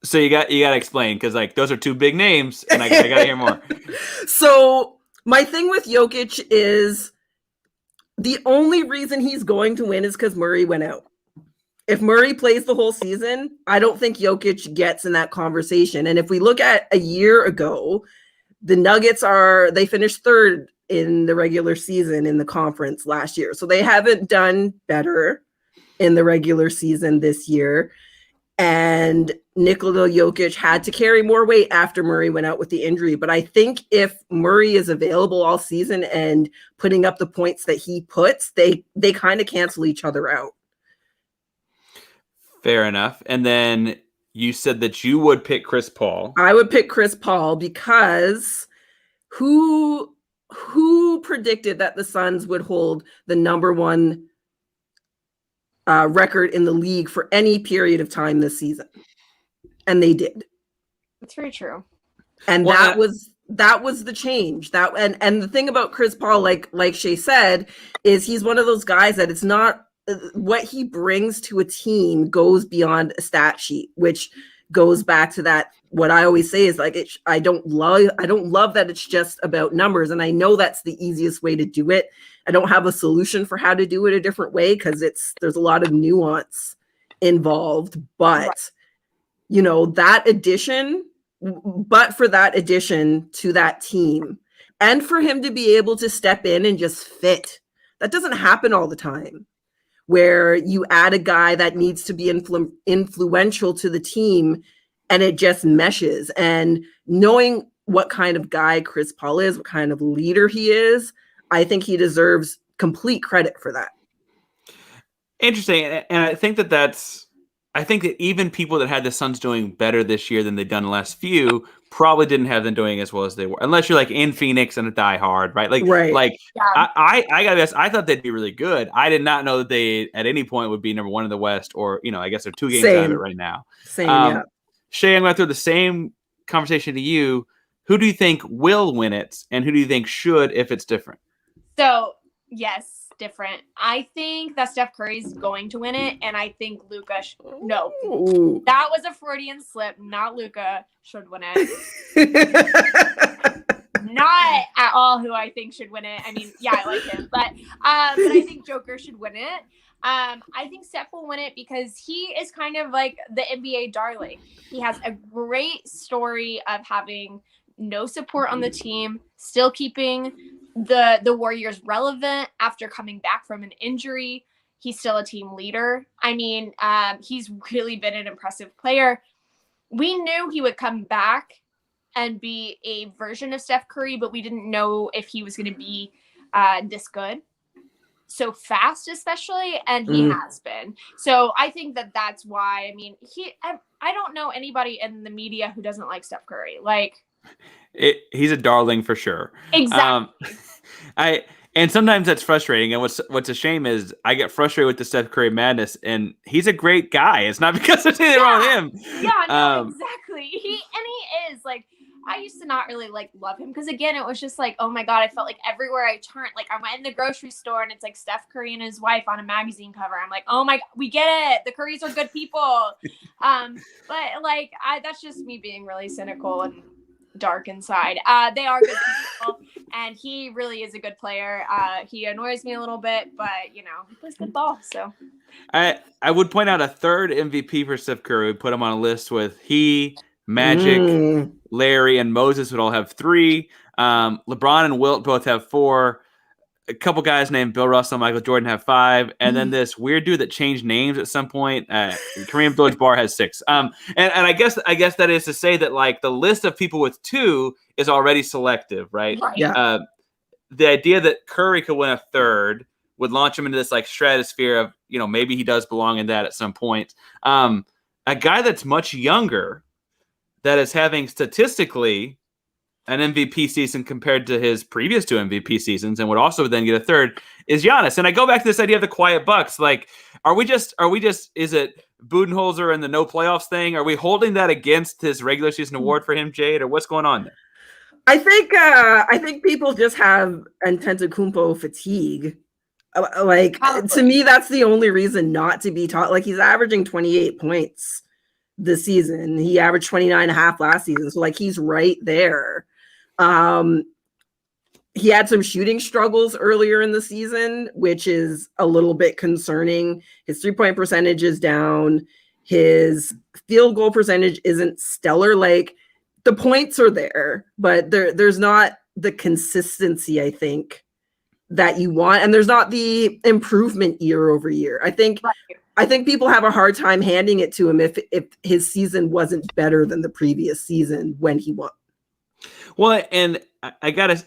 So you got to explain, because like those are 2 big names, and I got to hear more. So my thing with Jokic is the only reason he's going to win is because Murray went out. If Murray plays the whole season, I don't think Jokic gets in that conversation. And if we look at a year ago, the Nuggets they finished 3rd in the regular season in the conference last year. So they haven't done better in the regular season this year. And Nikola Jokic had to carry more weight after Murray went out with the injury. But I think if Murray is available all season and putting up the points that he puts, they kind of cancel each other out. Fair enough. And then you said that you would pick Chris Paul. I would pick Chris Paul because who predicted that the Suns would hold the number 1 record in the league for any period of time this season? And they did. That's very true. And that was the change. And the thing about Chris Paul, like Shea said, is he's one of those guys that it's not what he brings to a team goes beyond a stat sheet, which goes back to that. What I always say is like, I don't love that it's just about numbers. And I know that's the easiest way to do it. I don't have a solution for how to do it a different way, because there's a lot of nuance involved, but that addition but for that addition to that team and for him to be able to step in and just fit. That doesn't happen all the time, where you add a guy that needs to be influential to the team and it just meshes. And knowing what kind of guy Chris Paul is, what kind of leader he is, I think he deserves complete credit for that. Interesting. And I think I think that even people that had the Suns doing better this year than they've done the last few probably didn't have them doing as well as they were, unless you're like in Phoenix and a diehard, right? Yeah. I gotta guess, I thought they'd be really good. I did not know that they at any point would be number one in the West, or I guess they're 2 games out of it right now. Yeah. Shea, I'm going to throw the same conversation to you. Who do you think will win it, and who do you think should if it's different? So yes, different. I think that Steph Curry's going to win it, and I think Luka no. Ooh. That was a Freudian slip. Not Luka should win it. Not at all who I think should win it. I mean, yeah, I like him, but I think Joker should win it. I think Steph will win it because he is kind of like the NBA darling. He has a great story of having no support on the team, still keeping the Warriors relevant after coming back from an injury. He's still a team leader. I mean, he's really been an impressive player. We knew he would come back and be a version of Steph Curry, but we didn't know if he was going to be this good so fast, especially, and he has been. So I think that that's why. I mean, I don't know anybody in the media who doesn't like Steph Curry. Like, he's a darling for sure. Exactly. And sometimes that's frustrating. And what's a shame is I get frustrated with the Steph Curry madness, and he's a great guy. It's not because there's anything wrong with him. Yeah, no, exactly. He is like, I used to not really like love him because again, it was just like, oh my God, I felt like everywhere I turned, like I went in the grocery store and it's like Steph Curry and his wife on a magazine cover. I'm like, oh my God, we get it. The Currys are good people. But like, that's just me being really cynical and dark inside. They are good people, and he really is a good player. He annoys me a little bit, but he plays good ball. So I would point out a third MVP for Steph Curry. We put him on a list with he, Magic, Larry, and Moses would all have 3. LeBron and Wilt both have 4. A couple guys named Bill Russell and Michael Jordan have 5. And then this weird dude that changed names at some point, Kareem Abdul-Jabbar has 6. And I guess that is to say that like the list of people with 2 is already selective, right? Yeah. The idea that Curry could win a third would launch him into this like stratosphere of, maybe he does belong in that at some point. A guy that's much younger, that is having statistically an MVP season compared to his previous 2 MVP seasons and would also then get a third is Giannis. And I go back to this idea of the quiet Bucks. Like, are we just, is it Budenholzer and the no playoffs thing? Are we holding that against his regular season award for him, Jade, or what's going on there? I think people just have Antetokounmpo fatigue. To me, that's the only reason not to be taught. Like, he's averaging 28 points this season. He averaged 29.5 last season. So like he's right there. He had some shooting struggles earlier in the season, which is a little bit concerning. His 3-point percentage is down. His field goal percentage isn't stellar. Like the points are there, but there's not the consistency, I think, that you want. And there's not the improvement year over year. I think people have a hard time handing it to him if his season wasn't better than the previous season when he won. Well, and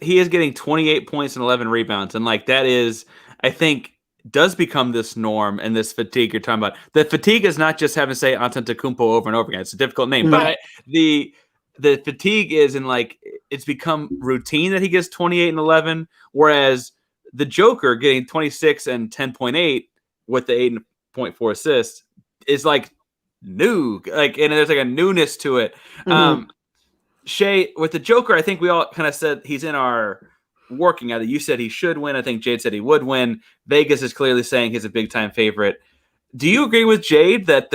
he is getting 28 points and 11 rebounds. And like that is, I think, does become this norm and this fatigue you're talking about. The fatigue is not just having to say Antetokounmpo over and over again. It's a difficult name. But the fatigue is in like, it's become routine that he gets 28 and 11, whereas the Joker getting 26 and 10.8 with the 8.4 assists is like new, like, and there's like a newness to it. Shea, with the Joker, I think we all kind of said he's in our working out. You said he should win. I think Jade said he would win. Vegas is clearly saying he's a big time favorite. Do you agree with Jade that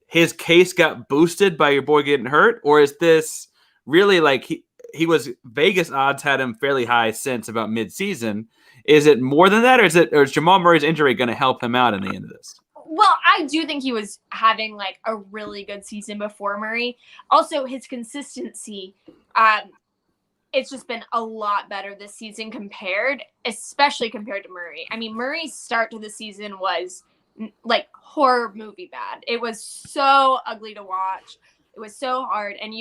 his case got boosted by your boy getting hurt, or is this really like he was Vegas odds had him fairly high since about mid-season? Is it more than that, or is Jamal Murray's injury going to help him out in the end of this? Well, I do think he was having like a really good season before Murray. Also, his consistency, it's just been a lot better this season especially compared to Murray. I mean, Murray's start to the season was like horror movie bad. It was so ugly to watch. It was so hard. And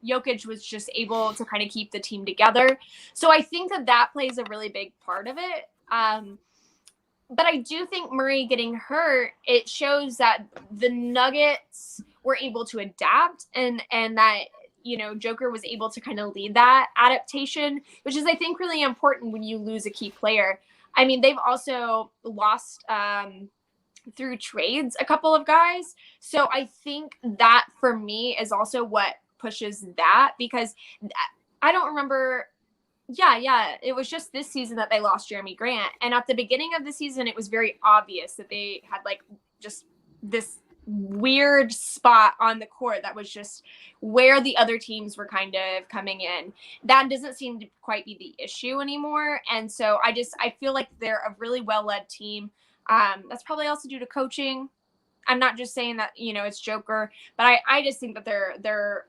Jokic was just able to kind of keep the team together. So I think that plays a really big part of it. But I do think Murray getting hurt, it shows that the Nuggets were able to adapt and that, Joker was able to kind of lead that adaptation, which is, I think, really important when you lose a key player. I mean, they've also lost through trades a couple of guys. So I think that for me is also what pushes that, because I don't remember. Yeah. It was just this season that they lost Jeremy Grant. And at the beginning of the season, it was very obvious that they had like just this weird spot on the court that was just where the other teams were kind of coming in. That doesn't seem to quite be the issue anymore. And so I feel like they're a really well-led team. That's probably also due to coaching. I'm not just saying that, it's Joker, but I just think that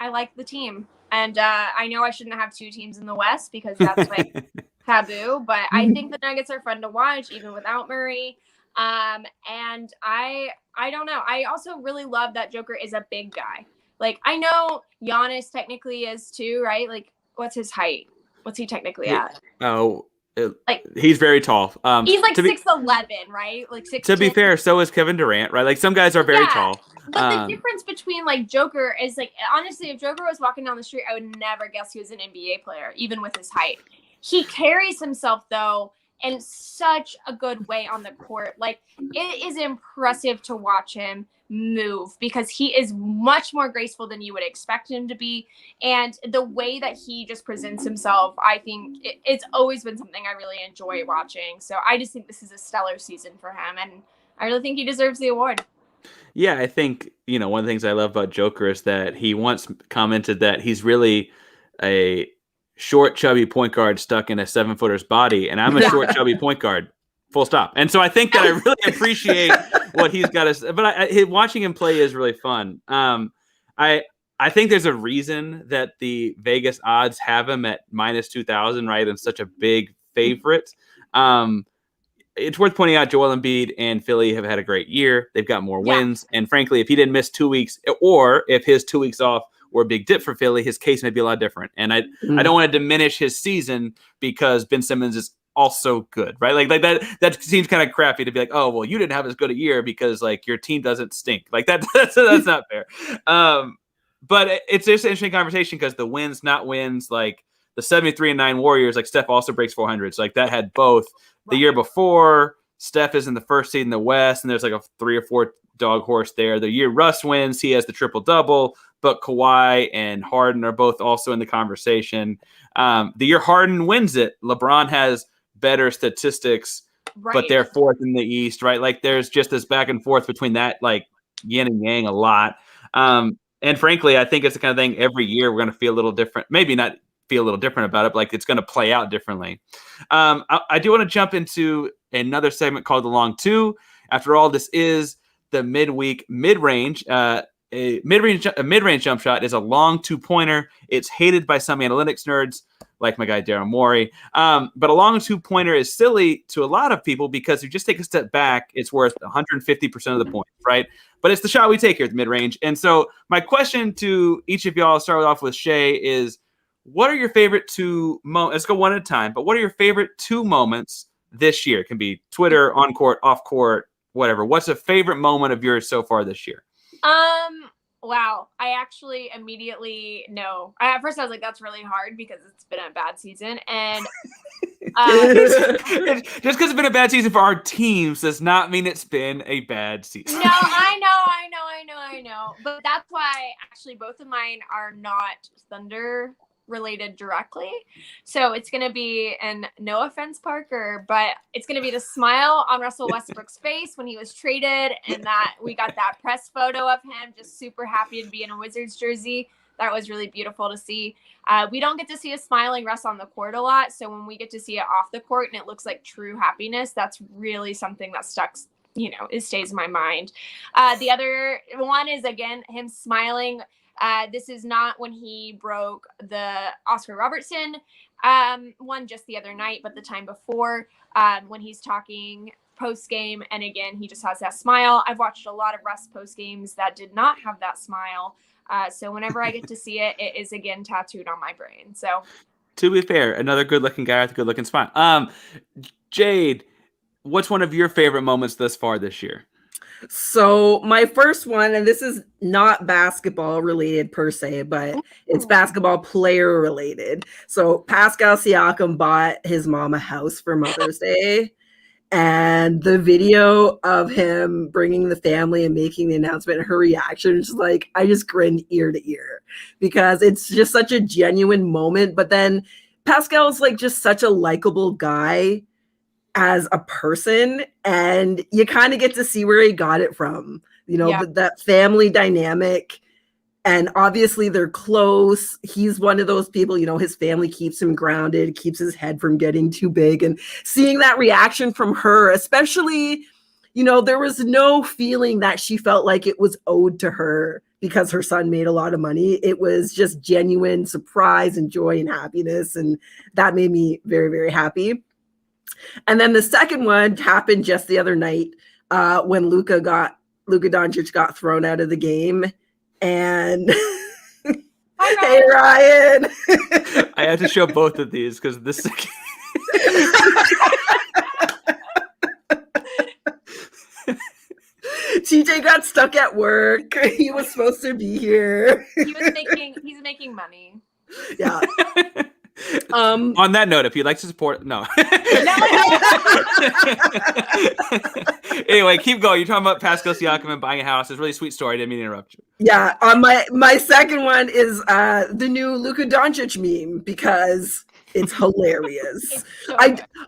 I like the team. And I know I shouldn't have two teams in the West because that's like taboo, but I think the Nuggets are fun to watch even without Murray. And I don't know. I also really love that Joker is a big guy. Like, I know Giannis technically is too, right? Like, what's his height? What's he technically at? He's very tall. He's like 6'11", right? Like 6'10". To be fair, so is Kevin Durant, right? Like, some guys are very tall. But the difference between like Joker is like, honestly, if Joker was walking down the street, I would never guess he was an NBA player, even with his height. He carries himself though in such a good way on the court. Like, it is impressive to watch him move because he is much more graceful than you would expect him to be. And the way that he just presents himself, I think it's always been something I really enjoy watching. So I just think this is a stellar season for him. And I really think he deserves the award. Yeah, I think, one of the things I love about Joker is that he once commented that he's really a short, chubby point guard stuck in a 7-footer's body, and I'm a short, chubby point guard, full stop. And so I think that I really appreciate what he's got to. But watching him play is really fun. I think there's a reason that the Vegas odds have him at -2,000, right, and such a big favorite. It's worth pointing out Joel Embiid and Philly have had a great year. They've got more wins. And frankly, if he didn't miss 2 weeks, or if his 2 weeks off were a big dip for Philly, his case may be a lot different. And I don't want to diminish his season because Ben Simmons is also good, right? Like that seems kind of crappy to be like, oh, well, you didn't have as good a year because like your team doesn't stink. Like that's not fair. But it's just an interesting conversation because the wins, not wins, like the 73-9 Warriors, like Steph also breaks 400. So like that had both. The year before, Steph is in the first seed in the West, and there's like a 3 or 4 dog horse there. The year Russ wins, he has the triple-double, but Kawhi and Harden are both also in the conversation. The year Harden wins it, LeBron has better statistics, but they're fourth in the East, right? Like there's just this back and forth between that, like yin and yang a lot. And frankly, I think it's the kind of thing every year we're going to feel a little different. Maybe not feel a little different about it, but like it's going to play out differently. I do want to jump into another segment called the Long Two. After all, this is the midweek mid-range. A mid-range jump shot is a long 2-pointer. It's hated by some analytics nerds, like my guy Darren Morey. But a long 2-pointer is silly to a lot of people because if you just take a step back, it's worth 150% of the points, right? But it's the shot we take here at the mid-range. And so my question to each of y'all, I'll start off with Shea, is what are your favorite 2 moments? Let's go one at a time. But what are your favorite 2 moments this year? It can be Twitter, on court, off court, whatever. What's a favorite moment of yours so far this year? Wow. I actually immediately know. At first I was like, that's really hard because it's been a bad season. And just because it's been a bad season for our teams does not mean it's been a bad season. No, I know. But that's why actually both of mine are not Thunder related directly. So it's going to be, and no offense, Parker, but it's going to be the smile on Russell Westbrook's face when he was traded, and that we got that press photo of him just super happy to be in a Wizards jersey. That was really beautiful to see. We don't get to see a smiling Russ on the court a lot. So when we get to see it off the court and it looks like true happiness, that's really something that it stays in my mind. The other one is, again, him smiling. This is not when he broke the Oscar Robertson one just the other night, but the time before, when he's talking post game, and again, he just has that smile. I've watched a lot of Russ post games that did not have that smile. So whenever I get to see it, it is again tattooed on my brain. So, to be fair, another good-looking guy with a good-looking smile. Jade, what's one of your favorite moments thus far this year? So my first one, and this is not basketball related per se, but it's basketball player related. So Pascal Siakam bought his mom a house for Mother's Day. And the video of him bringing the family and making the announcement, and her reaction is like, I just grinned ear to ear because it's just such a genuine moment. But then Pascal's like just such a likable guy as a person, and you kind of get to see where he got it from, that family dynamic. And obviously they're close. He's one of those people, his family keeps him grounded, keeps his head from getting too big. And seeing that reaction from her, especially, there was no feeling that she felt like it was owed to her because her son made a lot of money. It was just genuine surprise and joy and happiness. And that made me very, very happy. And then the second one happened just the other night when Luka Doncic got thrown out of the game. And hey, Ryan. I had to show both of these because this. TJ got stuck at work. He was supposed to be here. He's making money. Yeah. On that note, if you'd like to support, no. Anyway, keep going. You're talking about Pascal Siakam and buying a house. It's a really sweet story. I didn't mean to interrupt you. Yeah. My second one is the new Luka Doncic meme because it's hilarious.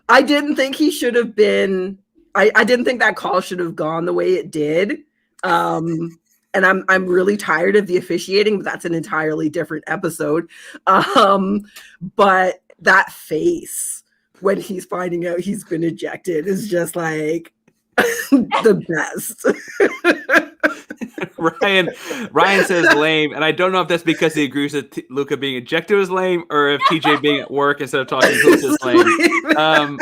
I didn't think he should have been. I didn't think that call should have gone the way it did. And I'm really tired of the officiating, but that's an entirely different episode. But that face when he's finding out he's been ejected is just like the best. Ryan says lame, and I don't know if that's because he agrees that Luka being ejected was lame, or if TJ being at work instead of talking hoops is lame.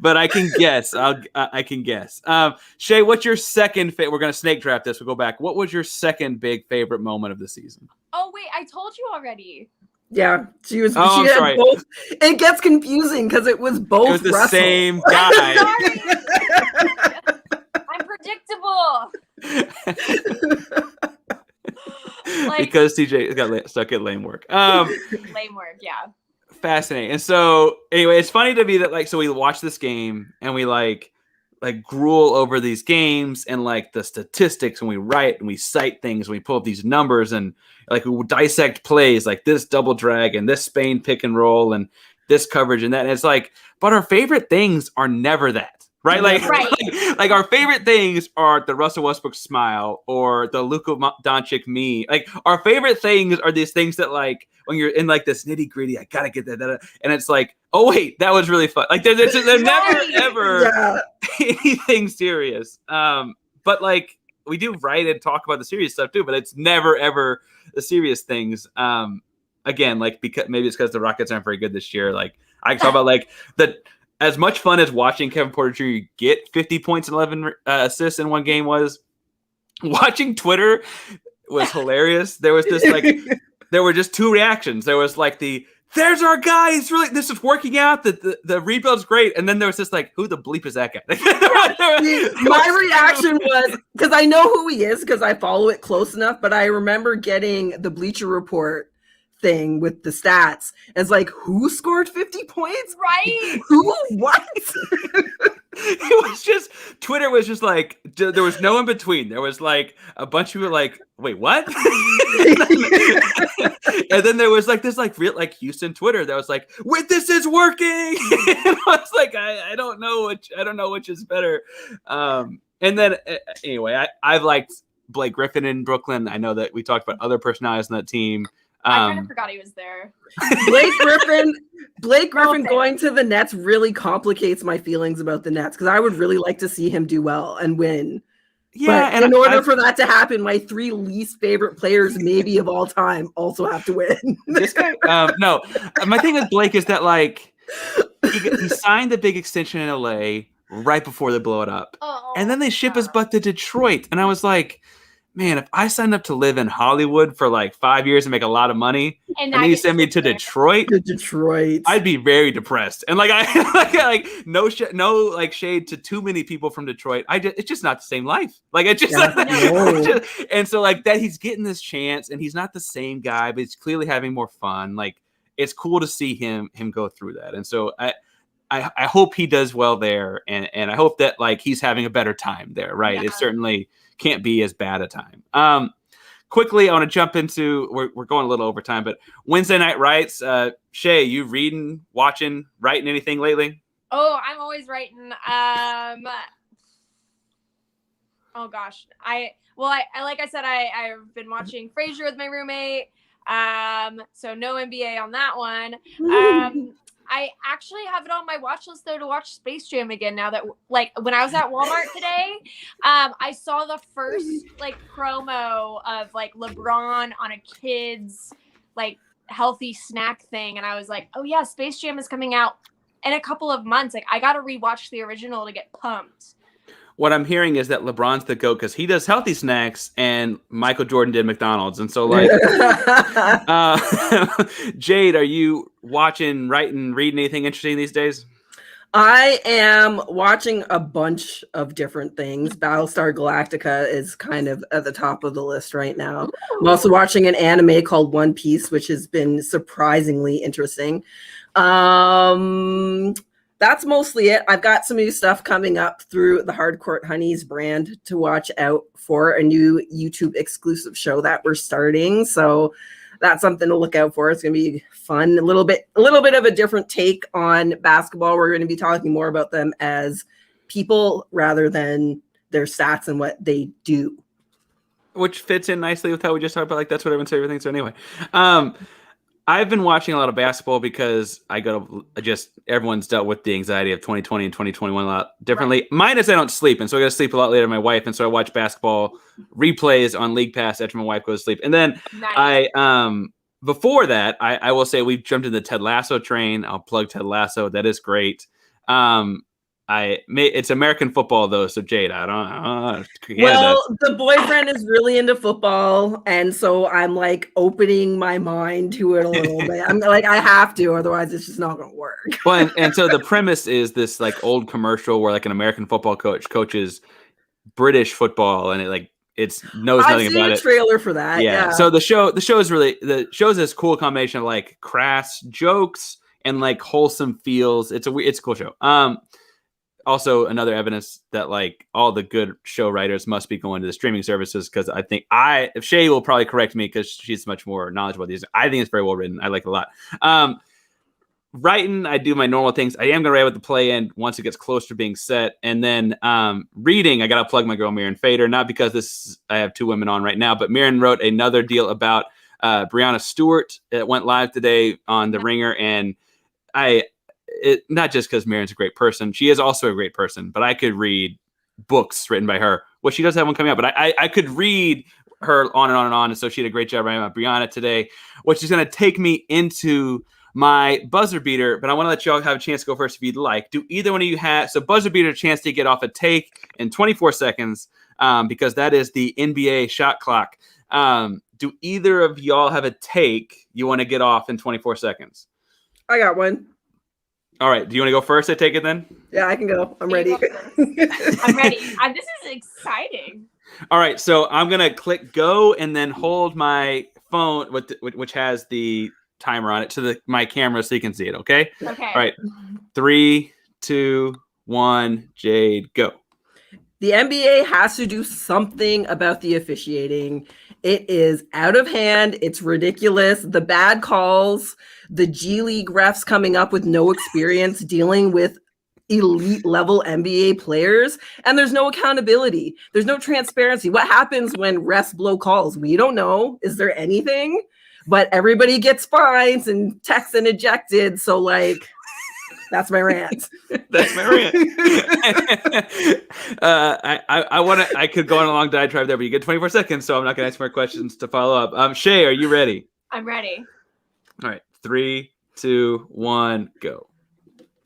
But I can guess. I can guess. Shea, what's your second? We're gonna snake draft this. We'll go back. What was your second big favorite moment of the season? Oh wait, I told you already. Yeah, she was. Oh, she had sorry. Both. It gets confusing because it was both. It was the Russell. same guy. I'm predictable. Because TJ got stuck at lame work. Lame work, yeah. Fascinating. And so anyway, it's funny to me that so we watch this game and we like gruel over these games and like the statistics, and we write and we cite things and we pull up these numbers and like we dissect plays like this double drag and this Spain pick and roll and this coverage and that. And it's like, but our favorite things are never that. Right? Like our favorite things are the Russell Westbrook smile or the Luka Doncic meme. Like our favorite things are these things that like when you're in like this nitty gritty, I gotta get that, and it's like, oh wait, that was really fun. Like they're never ever anything serious. But like we do write and talk about the serious stuff too, but it's never ever the serious things. Again, like because maybe it's because the Rockets aren't very good this year. Like I can talk about like the. As much fun as watching Kevin Porter Jr. get 50 points and 11 assists in one game was, watching Twitter was hilarious. There was this like, there were just two reactions. There was like there's our guy. It's really, this is working out. The rebuild's great. And then there was just like, who the bleep is that guy? My reaction was, because I know who he is because I follow it close enough, but I remember getting the Bleacher Report thing with the stats. It's like, who scored 50 points? Right. Who? What? It was just, Twitter was just like, there was no in between. There was like a bunch of people like, wait, what? And then there was like this like real like Houston Twitter that was like, wait, this is working. And I was like, I don't know which is better. And then anyway, I've liked Blake Griffin in Brooklyn. I know that we talked about other personalities on that team. I kind of forgot he was there. Blake Griffin going to the Nets really complicates my feelings about the Nets because I would really like to see him do well and win. Yeah, but and in order for that to happen, my 3 least favorite players, maybe of all time, also have to win. This guy, no. My thing with Blake is that like he signed the big extension in LA right before they blow it up, and then they ship his butt to Detroit, and I was like, man, if I signed up to live in Hollywood for like 5 years and make a lot of money, and then you send me to Detroit, I'd be very depressed. And like no shade to too many people from Detroit. It's just not the same life. Like it just, and so like that he's getting this chance, and he's not the same guy, but he's clearly having more fun. Like it's cool to see him go through that. And so I hope he does well there, and I hope that like he's having a better time there. Right? Yeah. It certainly can't be as bad a time. Quickly, I want to jump into, we're going a little over time, but Wednesday night writes. Shea, you reading, watching, writing anything lately? Oh, I'm always writing. Oh gosh, like I said, I've been watching Frasier with my roommate. So no NBA on that one. I actually have it on my watch list though to watch Space Jam again now that like when I was at Walmart today, I saw the first like promo of like LeBron on a kid's like healthy snack thing, and I was like, oh yeah, Space Jam is coming out in a couple of months. Like I gotta rewatch the original to get pumped. What I'm hearing is that LeBron's the GOAT because he does healthy snacks and Michael Jordan did McDonald's. And so like, Jade, are you watching, writing, reading anything interesting these days? I am watching a bunch of different things. Battlestar Galactica is kind of at the top of the list right now. I'm also watching an anime called One Piece, which has been surprisingly interesting. That's mostly it. I've got some new stuff coming up through the Hardcourt Hunnies brand to watch out for, a new YouTube exclusive show that we're starting. So that's something to look out for. It's going to be fun. A little bit of a different take on basketball. We're going to be talking more about them as people rather than their stats and what they do. Which fits in nicely with how we just talked about. Like that's what everyone's favorite thing. So anyway, I've been watching a lot of basketball because everyone's dealt with the anxiety of 2020 and 2021 a lot differently. Right. Mine is I don't sleep, and so I got to sleep a lot later than my wife, and so I watch basketball replays on League Pass after my wife goes to sleep. And then before that, I will say we've jumped into the Ted Lasso train. I'll plug Ted Lasso. That is great. It's American football though, so Jade, I don't well, the boyfriend is really into football, and so I'm like opening my mind to it a little bit. I'm like, I have to, otherwise it's just not gonna work. Well, and so the premise is this like old commercial where like an American football coach coaches British football, and it knows nothing about it. I've seen a trailer for that. Yeah. So the show is this cool combination of like crass jokes and like wholesome feels. It's a cool show. Also, another evidence that like all the good show writers must be going to the streaming services, because I think if Shea will probably correct me because she's much more knowledgeable about these. I think it's very well written. I like it a lot. Writing, I do my normal things. I am going to write with the play in once it gets closer to being set. And then reading, I got to plug my girl Miriam Fader, not because I have 2 women on right now, but Miriam wrote another deal about Breanna Stewart. It went live today on The Ringer, and not just because Miriam's a great person. She is also a great person, but I could read books written by her. Well, she does have one coming out, but I could read her on and on and on. And so she did a great job writing about Breanna today, which is going to take me into my buzzer beater. But I want to let you all have a chance to go first if you'd like. Do either one of you have, so buzzer beater, a chance to get off a take in 24 seconds because that is the NBA shot clock. Do either of y'all have a take you want to get off in 24 seconds? I got one. All right. Do you want to go first? I take it then? Yeah, I can go. I'm ready. I'm ready. This is exciting. All right. So I'm going to click go and then hold my phone, which has the timer on it, to my camera so you can see it. Okay? Okay. All right. 3, 2, 1, Jade, go. The NBA has to do something about the officiating. It is out of hand. It's ridiculous. The bad calls, the G League refs coming up with no experience dealing with elite level NBA players, and there's no accountability. There's no transparency. What happens when refs blow calls? We don't know. Is there anything? but everybody gets fines and techs and ejected. So like, that's my rant. That's my rant. I could go on a long diatribe there, but you get 24 seconds, so I'm not going to ask more questions to follow up. Shea, are you ready? I'm ready. All right, 3, 2, 1, go.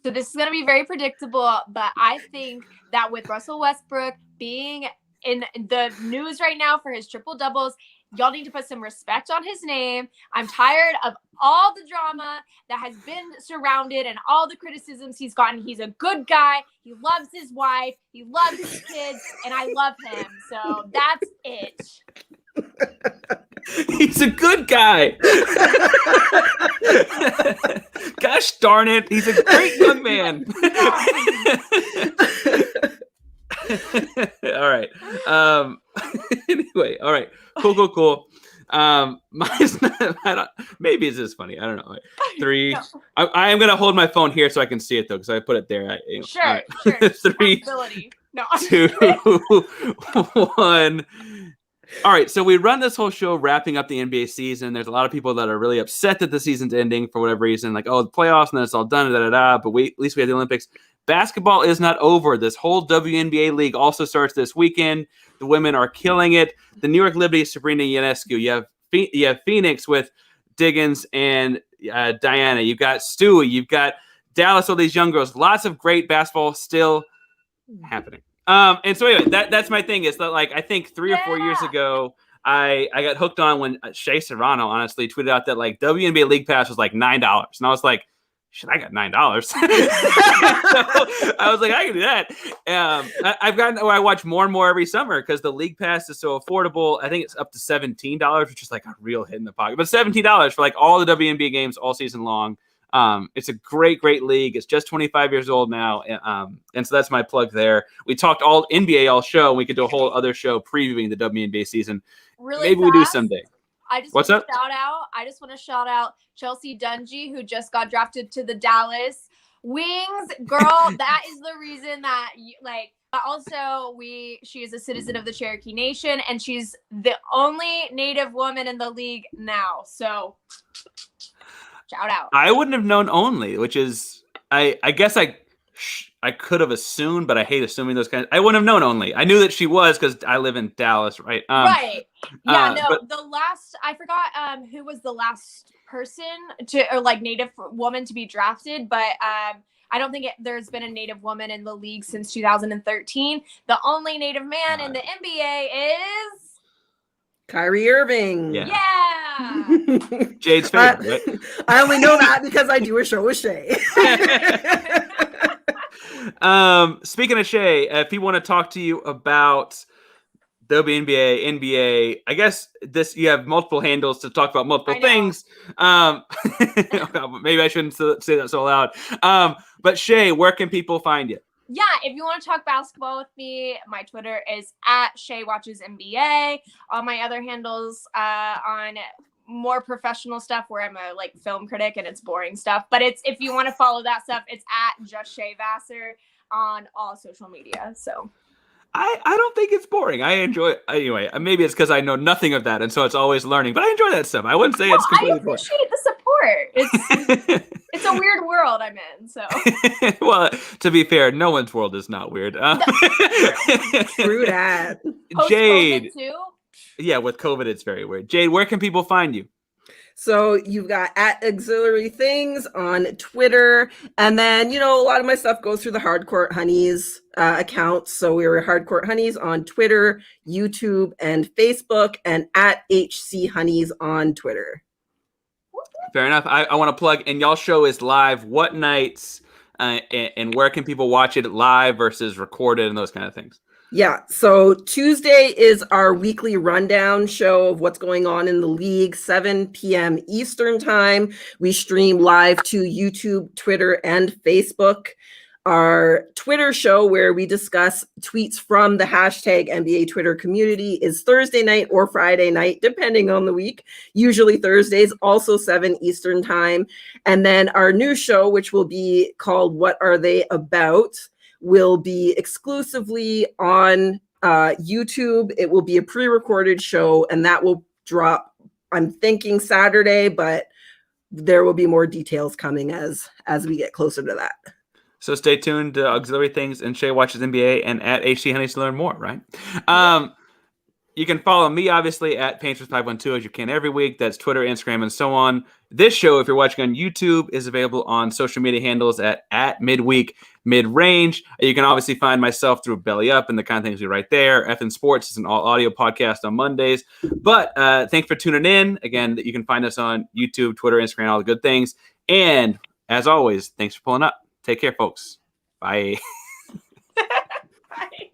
So this is going to be very predictable, but I think that with Russell Westbrook being in the news right now for his triple doubles, y'all need to put some respect on his name. I'm tired of all the drama that has been surrounded and all the criticisms he's gotten. He's a good guy. He loves his wife. He loves his kids, and I love him. So that's it. He's a good guy. Gosh darn it. He's a great young man. All right. Anyway, all right. Cool. Mine's not, maybe it's just funny. I don't know. 3. No. I am gonna hold my phone here so I can see it though, because I put it there. Sure. 3, 2, 1. All right, so we run this whole show wrapping up the NBA season. There's a lot of people that are really upset that the season's ending for whatever reason, like, oh, the playoffs and then it's all done, but at least we have the Olympics. Basketball is not over. This whole WNBA league also starts this weekend. The women are killing it. The New York Liberty, Sabrina Ionescu. You have Phoenix with Diggins and Diana. You've got Stewie. You've got Dallas, all these young girls. Lots of great basketball still happening. And so anyway, that's my thing is that, like, I think 3 or 4 years ago, I got hooked on when Shea Serrano honestly tweeted out that like WNBA League Pass was like $9. And I was like, shit, I got $9. So I was like, I can do that. I watch more and more every summer because the League Pass is so affordable. I think it's up to $17, which is like a real hit in the pocket. But $17 for like all the WNBA games all season long. It's a great league. It's just 25 years old now. And so that's my plug there. We talked all NBA all show. We could do a whole other show previewing the WNBA season. Really Maybe fast, we do someday. I just want to shout out Chelsea Dungy, who just got drafted to the Dallas Wings. Girl, that is the reason that but also she is a citizen of the Cherokee Nation, and she's the only Native woman in the league now. So shout out. I wouldn't have known only, which is I guess I could have assumed, but I hate assuming those kinds. I wouldn't have known only. I knew that she was because I live in Dallas, right? Right. Yeah. The last I forgot who was the last person Native woman to be drafted, but I don't think there's been a Native woman in the league since 2013. The only Native man in the NBA is Kyrie Irving. Yeah. Yeah. Jade's favorite, right? I only know that because I do a show with Shea. Speaking of Shea, if you want to talk to you about WNBA, NBA, I guess you have multiple handles to talk about multiple things. Maybe I shouldn't say that so loud. But Shea, where can people find you? Yeah, if you want to talk basketball with me, my Twitter is @ShayWatchesNBA. All my other handles on more professional stuff where I'm a film critic and it's boring stuff. But if you want to follow that stuff, it's @JustShayVassar on all social media. So I don't think it's boring. I enjoy it. Anyway, maybe it's because I know nothing of that, and so it's always learning. But I enjoy that stuff. I wouldn't say it's completely boring. I appreciate the support. It's a weird world I'm in. So well, to be fair, no one's world is not weird. True that. Jade. Too? Yeah, with COVID, it's very weird. Jade, where can people find you? So you've got @auxillary things on Twitter. And then, a lot of my stuff goes through the Hardcourt Hunnies account. So we were Hardcourt Hunnies on Twitter, YouTube, and Facebook, and @HC Hunnies on Twitter. Fair enough. I want to plug, and y'all show is live. What nights and where can people watch it live versus recorded and those kind of things? Yeah, so Tuesday is our weekly rundown show of what's going on in the league, 7 p.m. Eastern time. We stream live to YouTube, Twitter, and Facebook. Our Twitter show, where we discuss tweets from the #NBA Twitter community, is Thursday night or Friday night, depending on the week. Usually Thursdays, also 7 Eastern time. And then our new show, which will be called What Are They About?, will be exclusively on YouTube. It will be a pre-recorded show, and that will drop I'm thinking Saturday, but there will be more details coming as we get closer to that. So stay tuned to Auxiliary Things and Shea Watches NBA and at HC Hunnies to learn more, right? You can follow me, obviously, at Painters512 as you can every week. That's Twitter, Instagram, and so on. This show, if you're watching on YouTube, is available on social media handles at Midweek Midrange. You can obviously find myself through Belly Up and the kind of things we write there. FN Sports is an all-audio podcast on Mondays. But thanks for tuning in. Again, you can find us on YouTube, Twitter, Instagram, all the good things. And as always, thanks for pulling up. Take care, folks. Bye. Bye.